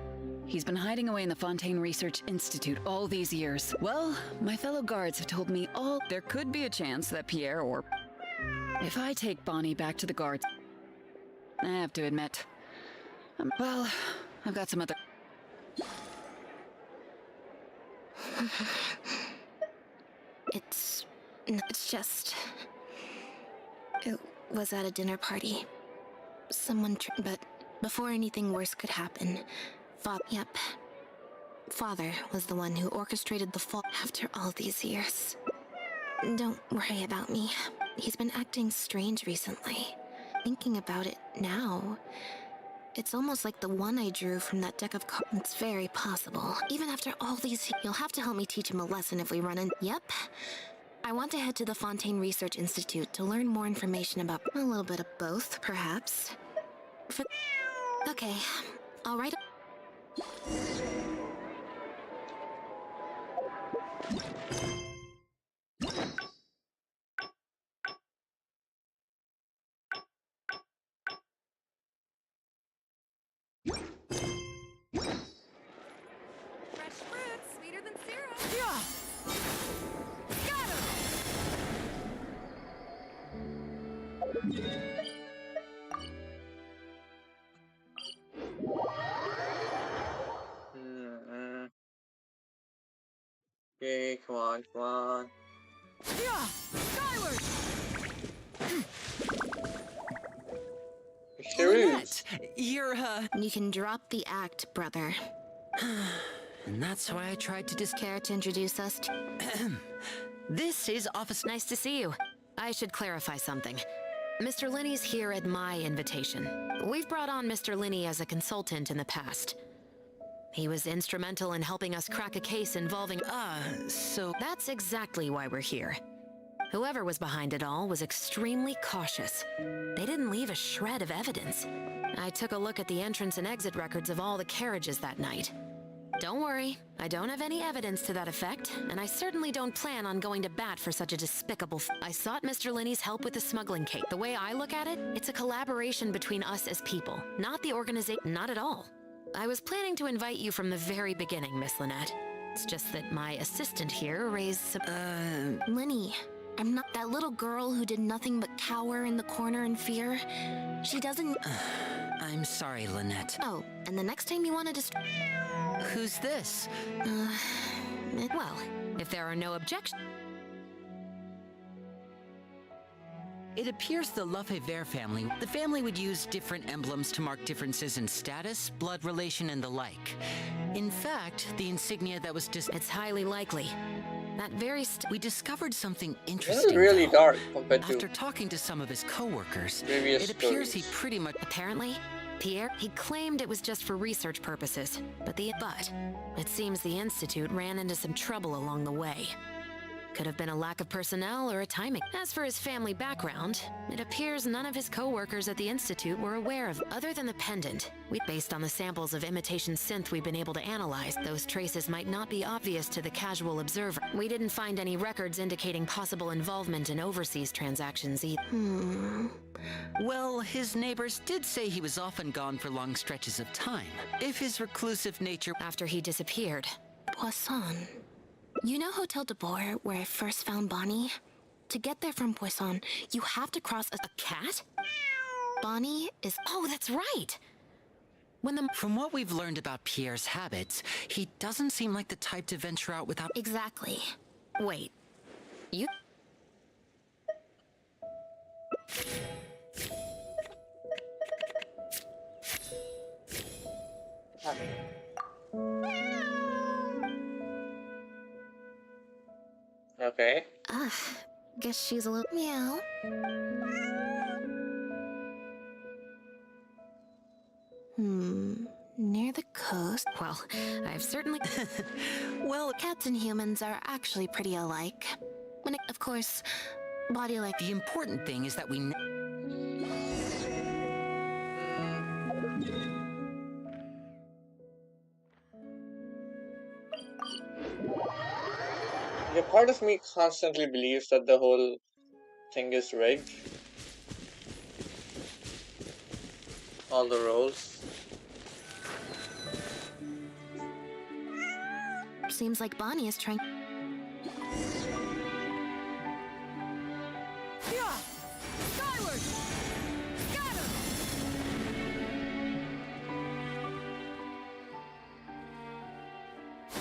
He's been hiding away in the Fontaine Research Institute all these years. Well, my fellow guards have told me there could be a chance that Pierre or... If I take Bonnie back to the guards, I have to admit, well, I've got some other... It's just... It was at a dinner party. Someone but before anything worse could happen, Father was the one who orchestrated the fall after all these years. Don't worry about me. He's been acting strange recently. Thinking about it now, it's almost like the one I drew from that deck of cards. It's very possible. Even after all these, you'll have to help me teach him a lesson if we run in. Yep. I want to head to the Fontaine Research Institute to learn more information about a little bit of both, perhaps. Okay, I'll write. Fresh fruit, sweeter than syrup. Okay, come on, come on. Skyward! Sure is. Lynette, you're, You can drop the act, brother. And that's why I tried to Care to introduce us to... This is Office... Nice to see you. I should clarify something. Mr. Linney's here at my invitation. We've brought on Mr. Linney as a consultant in the past. He was instrumental in helping us crack a case involving... so... That's exactly why we're here. Whoever was behind it all was extremely cautious. They didn't leave a shred of evidence. I took a look at the entrance and exit records of all the carriages that night. Don't worry, I don't have any evidence to that effect, and I certainly don't plan on going to bat for such a despicable I sought Mr. Linney's help with the smuggling case. The way I look at it, it's a collaboration between us as people, not the organization, not at all. I was planning to invite you from the very beginning, Miss Lynette. It's just that my assistant here raised some... Linney, I'm not that little girl who did nothing but cower in the corner in fear. She doesn't... I'm sorry, Lynette. Oh, and the next time you want to Who's this? Well, if there are no objections... It appears the Lefebvre family, the family would use different emblems to mark differences in status, blood relation, and the like. In fact, the insignia that was It's highly likely. That very we discovered something This interesting. is really though. dark compared After to talking to some of his co-workers, previous it appears he stories. pretty much... Apparently, Pierre, he claimed it was just for research purposes, but it seems the Institute ran into some trouble along the way. Could have been a lack of personnel or a timing. As for his family background, it appears none of his co-workers at the Institute were aware of. Other than the pendant, based on the samples of imitation synth we've been able to analyze, those traces might not be obvious to the casual observer. We didn't find any records indicating possible involvement in overseas transactions either. Well, his neighbors did say he was often gone for long stretches of time. If his reclusive nature... After he disappeared. Poisson. You know Hotel de Boer, where I first found Bonnie? To get there from Poisson, you have to cross a cat? Bonnie is... Oh, that's right! From what we've learned about Pierre's habits, he doesn't seem like the type to venture out without... Exactly. Wait. You... Guess she's a little... Meow. Near the coast. Well, I've certainly... Well, cats and humans are actually pretty alike. When it, of course, body like... The important thing is that we... Yeah, part of me constantly believes that the whole thing is rigged. All the roles. Seems like Bonnie is trying... Yeah! Skyward! Scatter!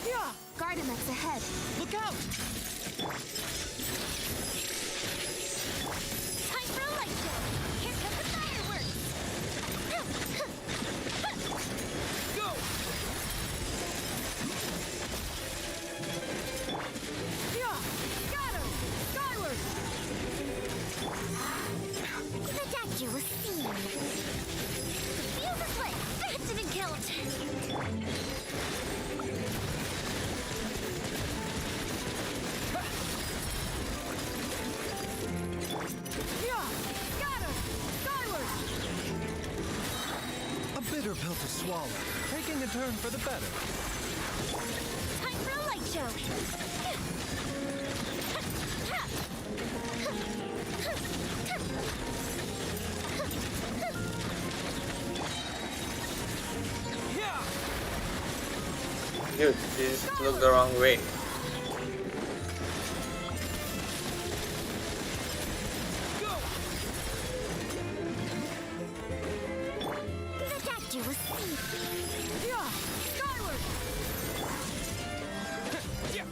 Yeah! Gardemex ahead. Look out! Time for a light show. Here comes the fireworks. Go! Yeah! Scatter! Skyward! The statue was seen. The fuse is lit. That didn't count. Yeah! Scatter! Skyward! A bitter pill to swallow. Taking a turn for the better. Time for a light show. Yeah! Dude, you just look the wrong way. Go! The statue was seen. Yeah! Skyward! Yeah!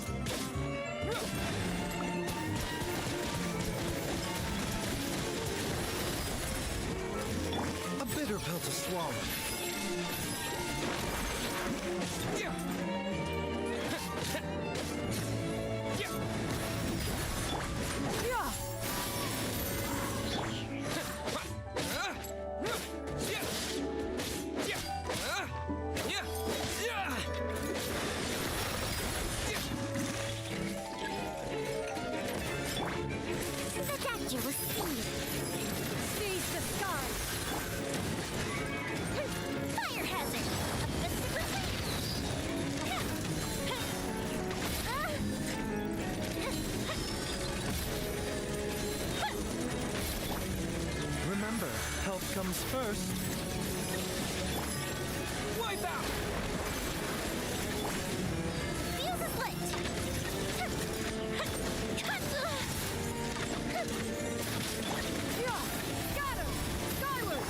A bitter pill to swallow. Yeah! Yeah! Yeah! The statue was seen. Seize the skies! Fire hazard. Remember, health comes first. Wipe out! Fuse is lit. Yeah! Scatter! Skyward!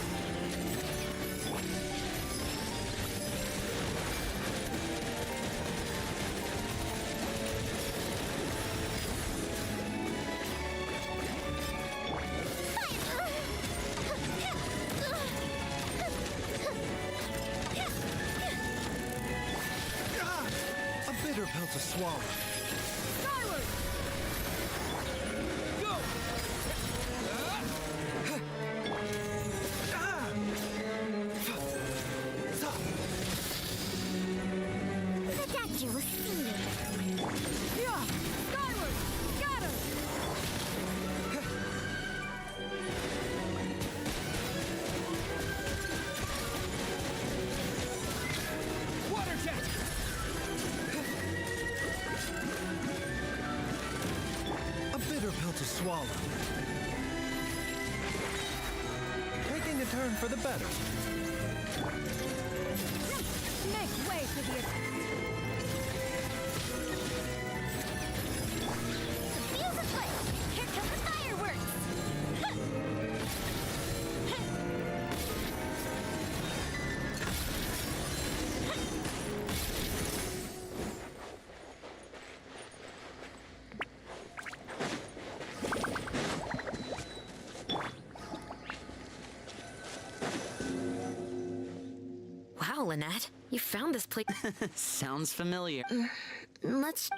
A bitter pill to swallow. Skyward! Go! The statue was seen. Yeah! Skyward! Scatter! Water jet! A bitter pill to swallow. Taking a turn for the better. Make way for the... Fuse is lit. Here comes the fireworks. Wow, Lynette, you found this place. Sounds familiar. Let's...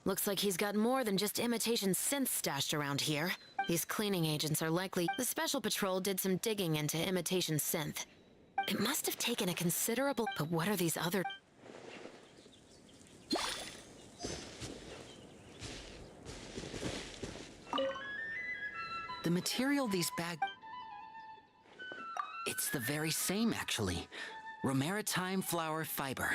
Looks like he's got more than just imitation synths stashed around here. These cleaning agents are likely... The Special Patrol did some digging into imitation synth. It must have taken a considerable... But what are these other... The material these bags... It's the very same, actually. Romaritime flower fiber.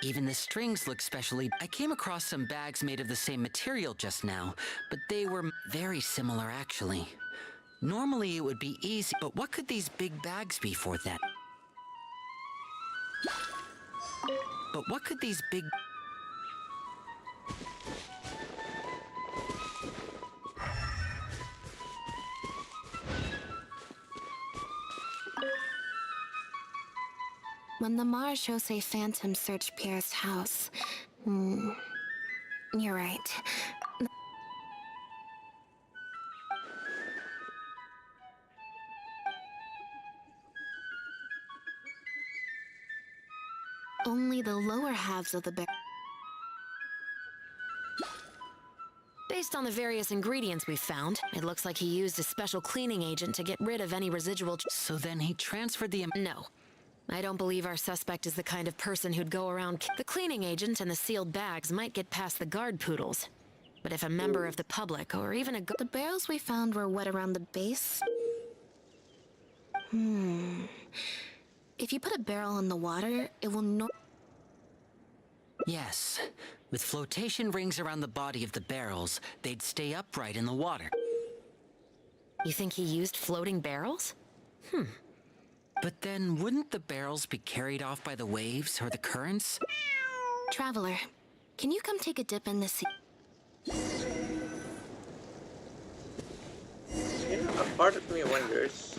Even the strings look specially... I came across some bags made of the same material just now, but they were very similar, actually. Normally it would be easy, but what could these big bags be for then? But what could these big... When the Marechaussee Phantom searched Pierre's house... You're right. Only the lower halves of the bear... Based on the various ingredients we've found, it looks like he used a special cleaning agent to get rid of any residual... So then he transferred the... No. I don't believe our suspect is the kind of person who'd go around... The cleaning agent and the sealed bags might get past the guard poodles. But if a member of the public, or even a... The barrels we found were wet around the base? If you put a barrel in the water, it will not... Yes. With flotation rings around the body of the barrels, they'd stay upright in the water. You think he used floating barrels? But then, wouldn't the barrels be carried off by the waves or the currents? Traveler, can you come take a dip in the sea? You know, a part of me wonders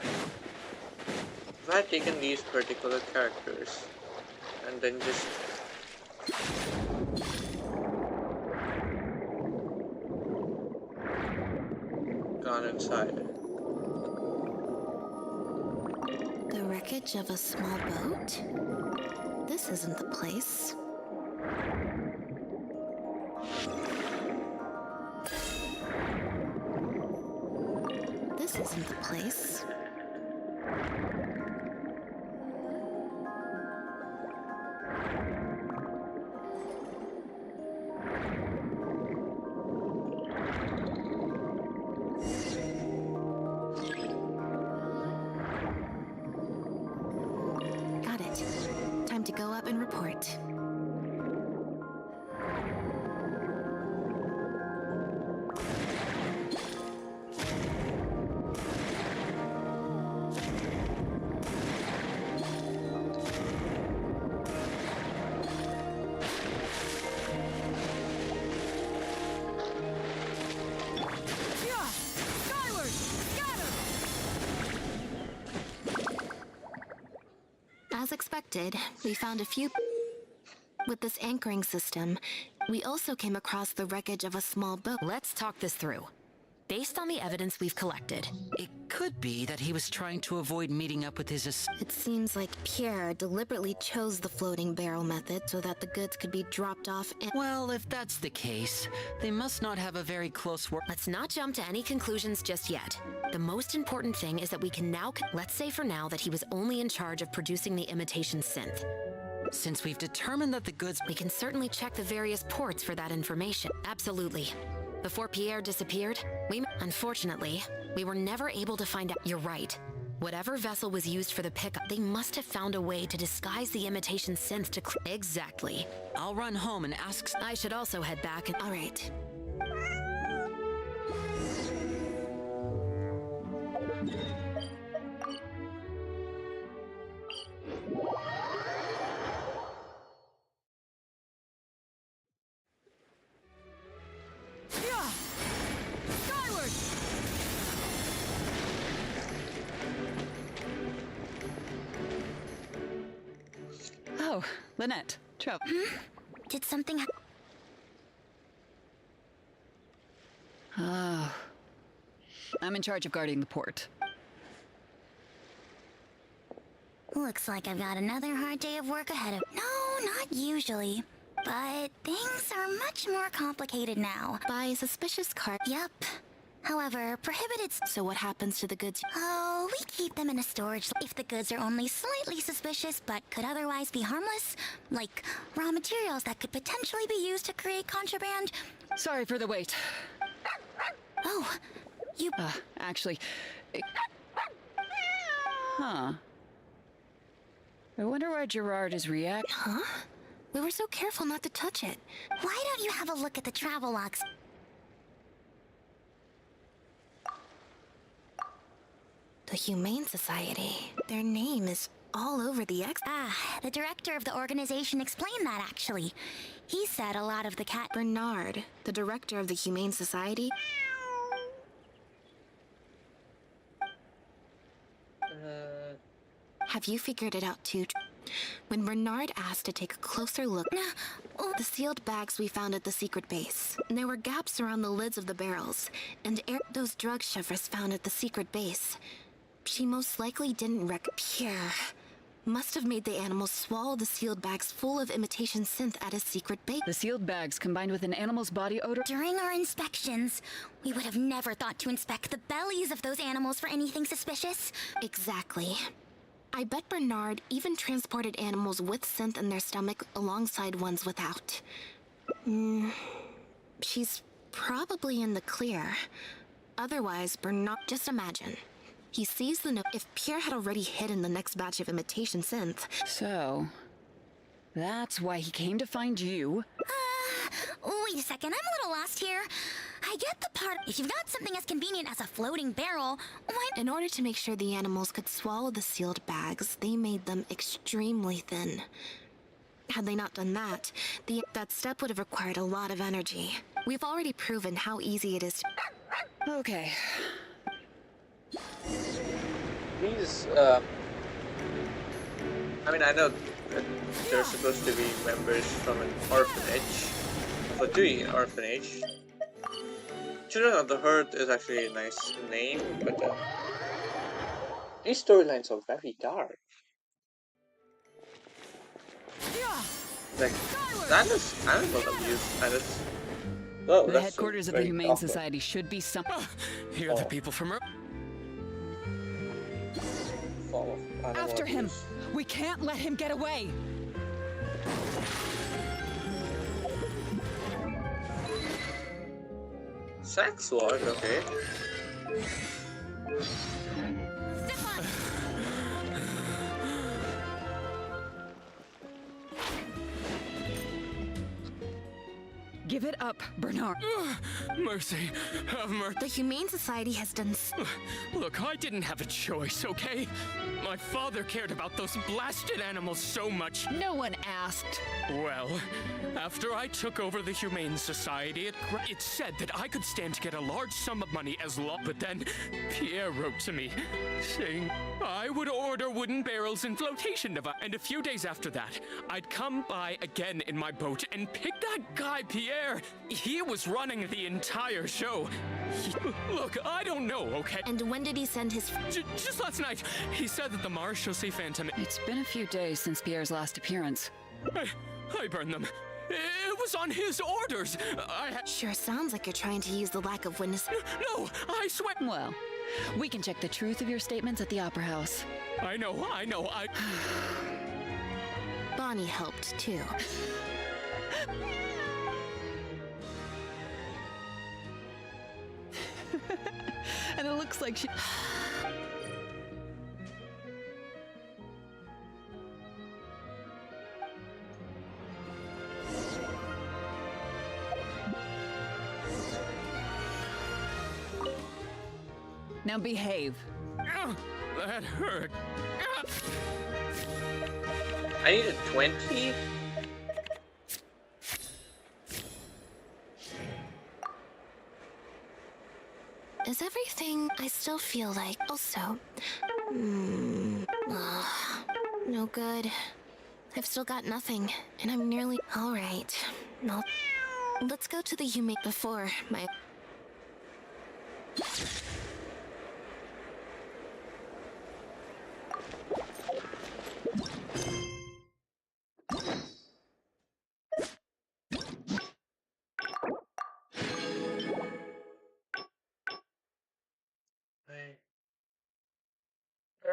if I had taken these particular characters and then just gone inside. The wreckage of a small boat? This isn't the place. This isn't the place. Got it. Time to go up and report. As expected, we found a few... With this anchoring system, we also came across the wreckage of a small boat. Let's talk this through. Based on the evidence we've collected, It could be that he was trying to avoid meeting up with his... It seems like Pierre deliberately chose the floating barrel method so that the goods could be dropped off and... Well, if that's the case, they must not have a very close work... let's not jump to any conclusions just yet. The most important thing is that we can now... Let's say for now that he was only in charge of producing the imitation synth. Since we've determined that the goods... We can certainly check the various ports for that information. Absolutely. Before Pierre disappeared, unfortunately, we were never able to find out. You're right. Whatever vessel was used for the pickup, they must have found a way to disguise the imitation synth to... Exactly. I'll run home and ask... I should also head back and... All right. Oh, Lynette. Did something Oh. I'm in charge of guarding the port. Looks like I've got another hard day of work ahead of... No, not usually. But things are much more complicated now. By suspicious card. Yep. However, prohibited. So what happens to the goods? Oh, we keep them in a storage. If the goods are only slightly suspicious but could otherwise be harmless, like raw materials that could potentially be used to create contraband. Sorry for the wait. Oh, you. Actually. Huh. I wonder why Gerard is reacting. Huh? We were so careful not to touch it. Why don't you have a look at the travel logs? The Humane Society. Their name is all over the the director of the organization explained that, actually. He said a lot of the cat... Bernard, the director of the Humane Society. Have you figured it out too? When Bernard asked to take a closer look, the sealed bags we found at the secret base. There were gaps around the lids of the barrels, and those drug shovers found at the secret base. She most likely didn't Pierre must have made the animals swallow the sealed bags full of imitation synth at a secret base. The sealed bags combined with an animal's body odor. During our inspections, we would have never thought to inspect the bellies of those animals for anything suspicious. Exactly. I bet Bernard even transported animals with synth in their stomach alongside ones without. She's probably in the clear. Otherwise, Bernard... Just imagine. He sees the note. If Pierre had already hidden the next batch of imitation synth... So... that's why he came to find you? Wait a second, I'm a little lost here. I get the part. If you've got something as convenient as a floating barrel, why... In order to make sure the animals could swallow the sealed bags, they made them extremely thin. Had they not done that, that step would have required a lot of energy. We've already proven how easy it is to... Okay. These, I mean, I know that they're supposed to be members from an orphanage, of a Dewey orphanage. Children of the Herd is actually a nice name, but these storylines are very dark. Like, animal abuse, and it's... Oh, the headquarters of the Humane Society should be some... Here are the people from... After him! We can't let him get away! Sex ward, okay. Give it up, Bernard. Mercy, have mercy. The Humane Society has done... Look, I didn't have a choice, okay? My father cared about those blasted animals so much. No one asked. Well, after I took over the Humane Society, it said that I could stand to get a large sum of money as long... But then, Pierre wrote to me, saying I would order wooden barrels and flotation device. And a few days after that, I'd come by again in my boat and pick that guy, Pierre. He was running the entire show. Look, I don't know, okay? And when did he send his... Just last night. He said that the Marshalsea Phantom... It's been a few days since Pierre's last appearance. I burned them. It was on his orders. Sure sounds like you're trying to use the lack of witness... No, I swear... Well, we can check the truth of your statements at the Opera House. I know. Bonnie helped, too. And it looks like she... Now behave. That hurt. I need a 20? Is everything I still feel like... Also... no good. I've still got nothing, and I'm nearly... Alright. No. Let's go to the Humane before my...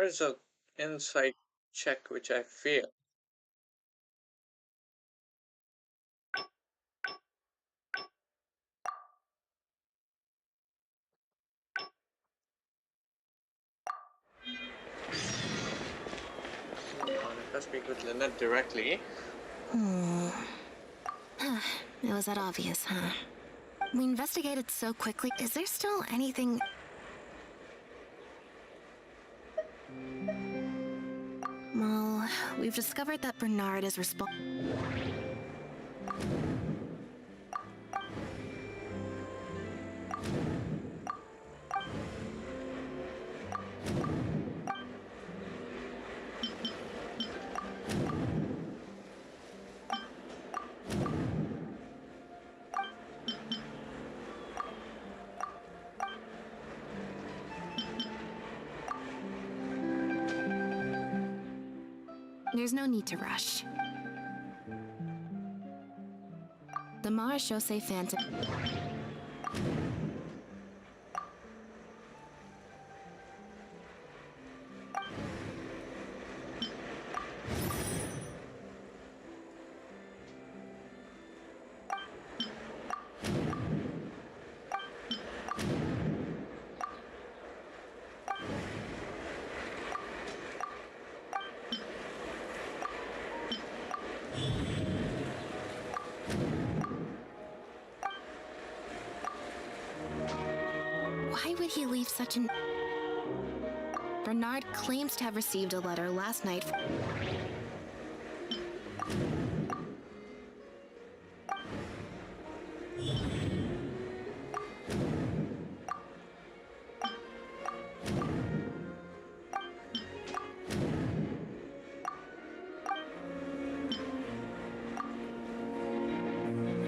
There's an insight check which I failed. Let's speak with Lynette directly. It was that obvious, huh? We investigated so quickly. Is there still anything... Well, we've discovered that Bernard is responsible. There's no need to rush. The Marechaussee Phantom... Why would he leave such an... Bernard claims to have received a letter last night.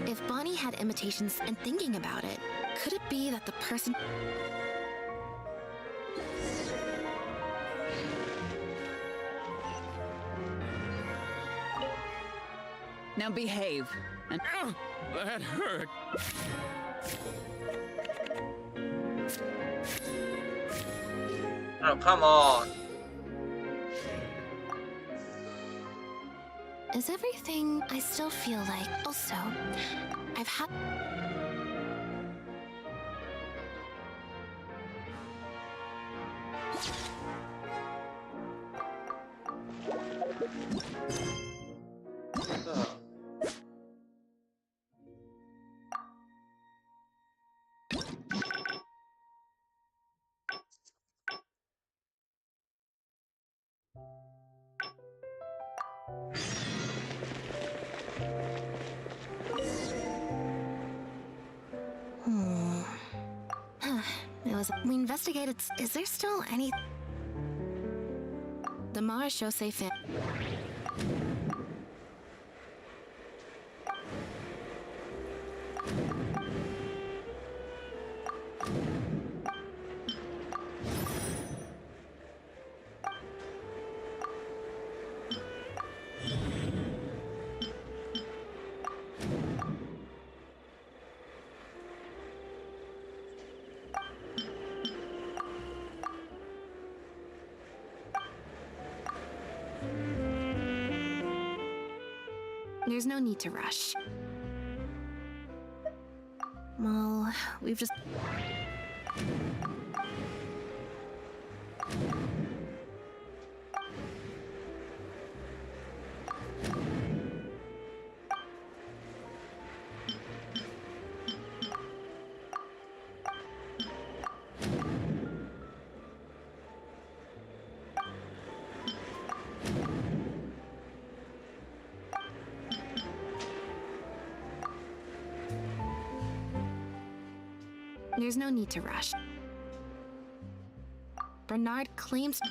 If Bonnie had imitations and thinking about it, could it be that the person... Now behave. And That hurt. Oh, come on. Is everything I still feel like... Also, I've had... Oh. It was... We investigated... Is there still any... The Marechaussee fan... There's no need to rush. Well, we've just... There's no need to rush. Bernard claims...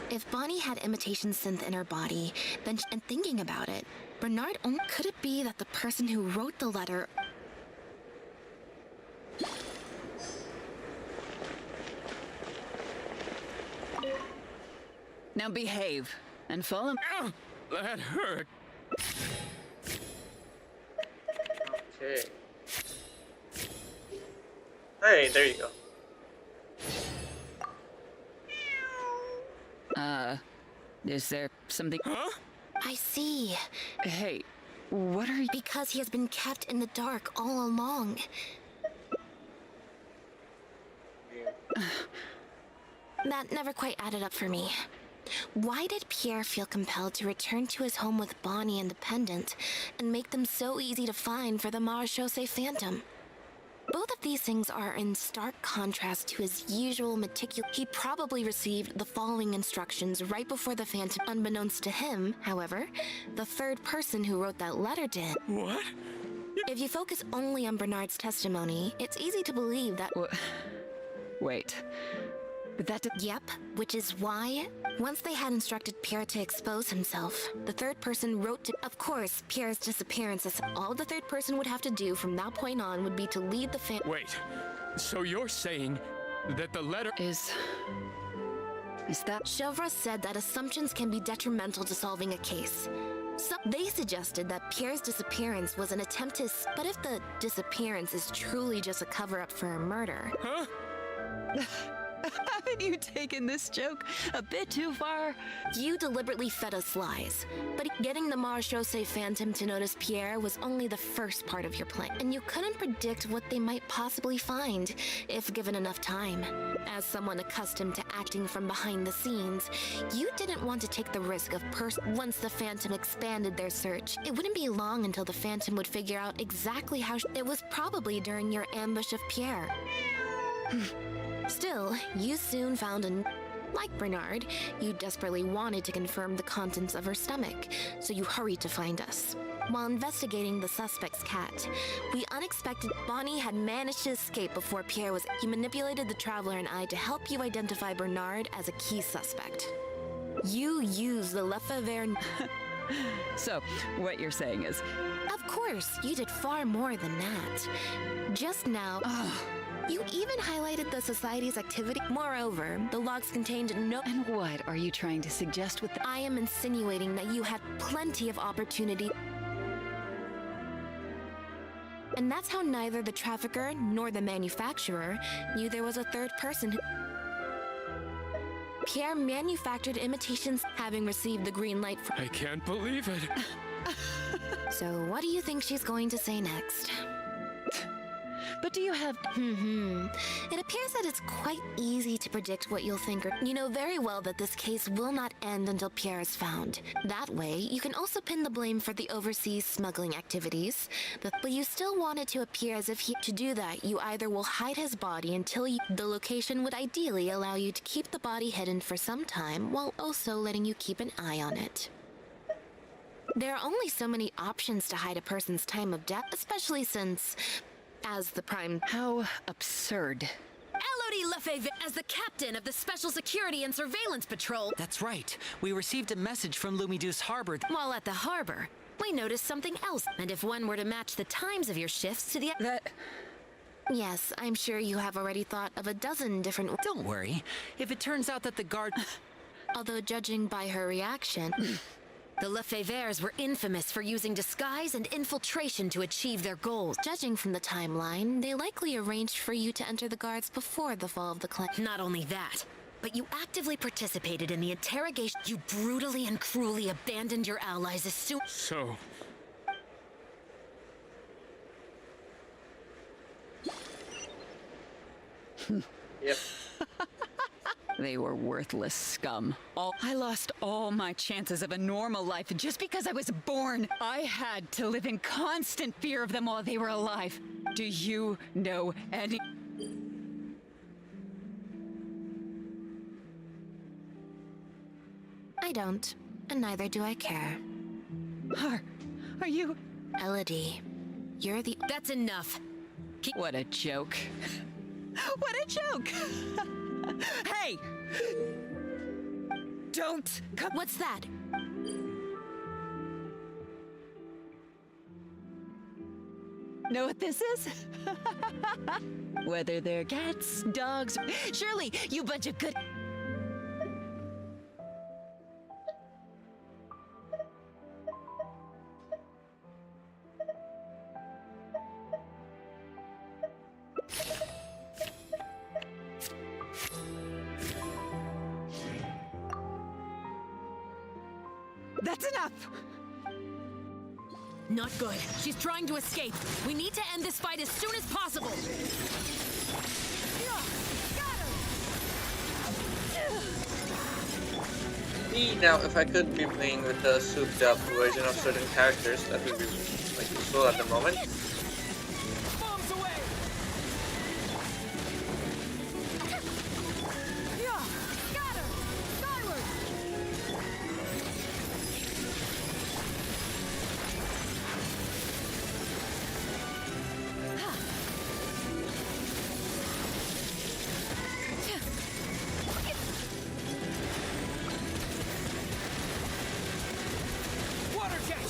If Bonnie had imitation synth in her body, then and thinking about it, Bernard only... Could it be that the person who wrote the letter... Now behave and follow. Ow! That hurt. Okay. Hey, there you go. Is there something? Huh? I see. Hey, what are you? Because he has been kept in the dark all along. That never quite added up for me. Why did Pierre feel compelled to return to his home with Bonnie and the pendant, and make them so easy to find for the Marechaussee Phantom? Both of these things are in stark contrast to his usual meticulous. He probably received the following instructions right before the Phantom. Unbeknownst to him, however, the third person who wrote that letter did. What? If you focus only on Bernard's testimony, it's easy to believe that. Wait. But that Yep, which is why, once they had instructed Pierre to expose himself, the third person wrote to. Of course, Pierre's disappearance is all the third person would have to do from that point on would be to lead the Wait, so you're saying that the letter is that? Chevra said that assumptions can be detrimental to solving a case. So they suggested that Pierre's disappearance was an attempt to. But if the disappearance is truly just a cover-up for a murder. Huh? Haven't you taken this joke a bit too far? You deliberately fed us lies, but getting the Marechaussee Phantom to notice Pierre was only the first part of your plan, and you couldn't predict what they might possibly find if given enough time. As someone accustomed to acting from behind the scenes, you didn't want to take the risk of once the Phantom expanded their search, it wouldn't be long until the Phantom would figure out exactly how it was probably during your ambush of Pierre. Still, you soon found like Bernard, you desperately wanted to confirm the contents of her stomach, so you hurried to find us. While investigating the suspect's cat, we unexpected Bonnie had managed to escape before Pierre was. He manipulated the Traveler and I to help you identify Bernard as a key suspect. You used the Lefebvre. So, what you're saying is... Of course, you did far more than that. Just now... You even highlighted the Society's activity. Moreover, the logs contained no... And what are you trying to suggest with I am insinuating that you had plenty of opportunity. And that's how neither the trafficker nor the manufacturer knew there was a third person who... Pierre manufactured imitations, having received the green light from... I can't believe it. So what do you think she's going to say next? But do you have... It appears that it's quite easy to predict what you'll think. You know very well that this case will not end until Pierre is found. That way, you can also pin the blame for the overseas smuggling activities. But you still want it to appear as if to do that, you either will hide his body until the location would ideally allow you to keep the body hidden for some time, while also letting you keep an eye on it. There are only so many options to hide a person's time of death, especially since... As the prime... How absurd. Elodie Lefebvre, as the captain of the Special Security and Surveillance Patrol. That's right. We received a message from Lumiduce Harbor. While at the harbor, we noticed something else. And if one were to match the times of your shifts to the... Yes, I'm sure you have already thought of a dozen different... Don't worry. If it turns out that the guard... Although judging by her reaction... The Lefebvres were infamous for using disguise and infiltration to achieve their goals. Judging from the timeline, they likely arranged for you to enter the guards before the fall of the clan. Not only that, but you actively participated in the interrogation. You brutally and cruelly abandoned your allies as soon... So... Yep. They were worthless scum. I lost all my chances of a normal life just because I was born. I had to live in constant fear of them while they were alive. Do you know any... I don't, and neither do I care. Are you... Elodie, you're the... That's enough. What a joke. What a joke! Hey! Don't come... What's that? Know what this is? Whether they're cats, dogs... Surely, you bunch of good... That's enough! Not good. She's trying to escape. We need to end this fight as soon as possible. Now, if I could be playing with the souped up version of certain characters, that would be like useful at the moment. Bombs away! Yeah! Scatter! Skyward! Water jet!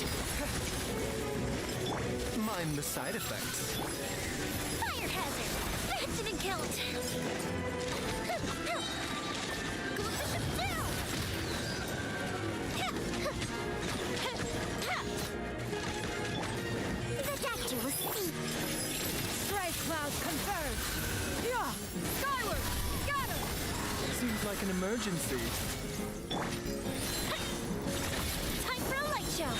Mind the side effects. Fire hazard! Mention and kill it! The doctor will speak. Strike cloud confirmed! Yeah! Skyward! Scatter! Seems like an emergency. Time for a light show!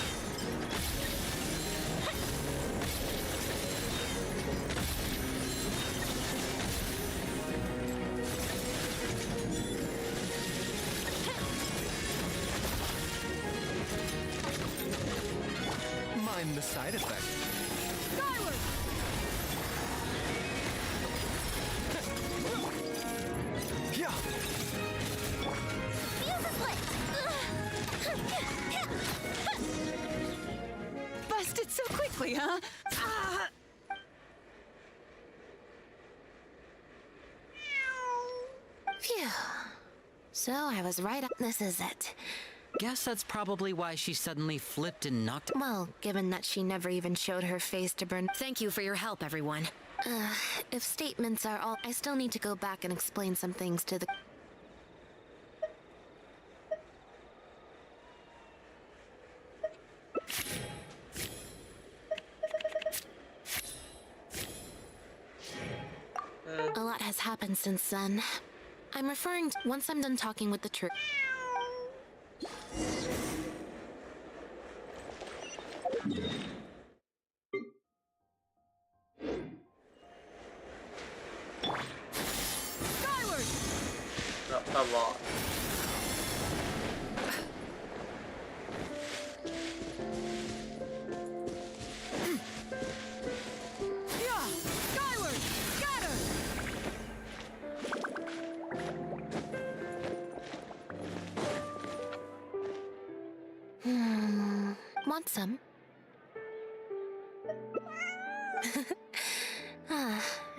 Mind the side effects. Skyward! Yeah. Busted so quickly, huh? Ah! Phew. So I was right up. This is it. Guess that's probably why she suddenly flipped and knocked. Well, given that she never even showed her face to burn. Thank you for your help, everyone. If statements are all, I still need to go back and explain some things to the. A lot has happened since then. I'm referring to once I'm done talking with the truth. Skyward! No, come on. Yeah! Skyward! Scatter! Want some?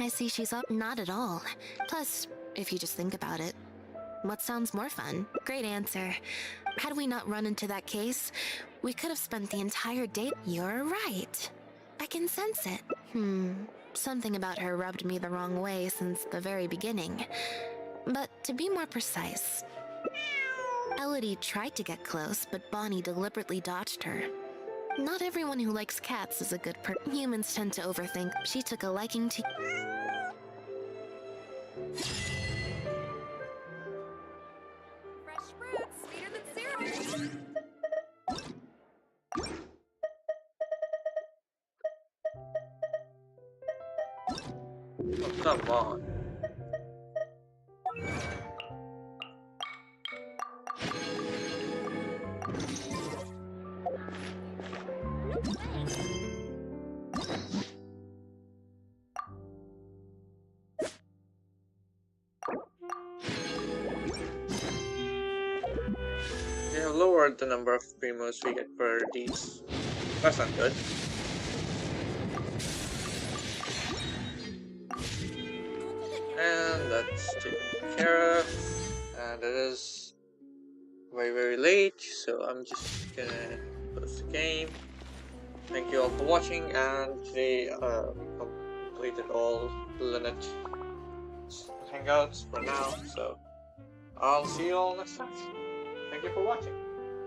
I see she's up. Not at all. Plus, if you just think about it, what sounds more fun? Great answer. Had we not run into that case, we could have spent the entire day. You're right. I can sense it. Something about her rubbed me the wrong way since the very beginning. But to be more precise, Elodie tried to get close, but Bonnie deliberately dodged her. Not everyone who likes cats is a good person. Humans tend to overthink. She took a liking to. Fresh fruit, sweeter than syrup. Oh, come on. They have lowered the number of primos we get per these. That's not good. And that's taken care of. And it is very, very late, so I'm just gonna close the game. Thank you all for watching, and today completed all Lynette Hangouts for now, so I'll see you all next time. Thank you for watching.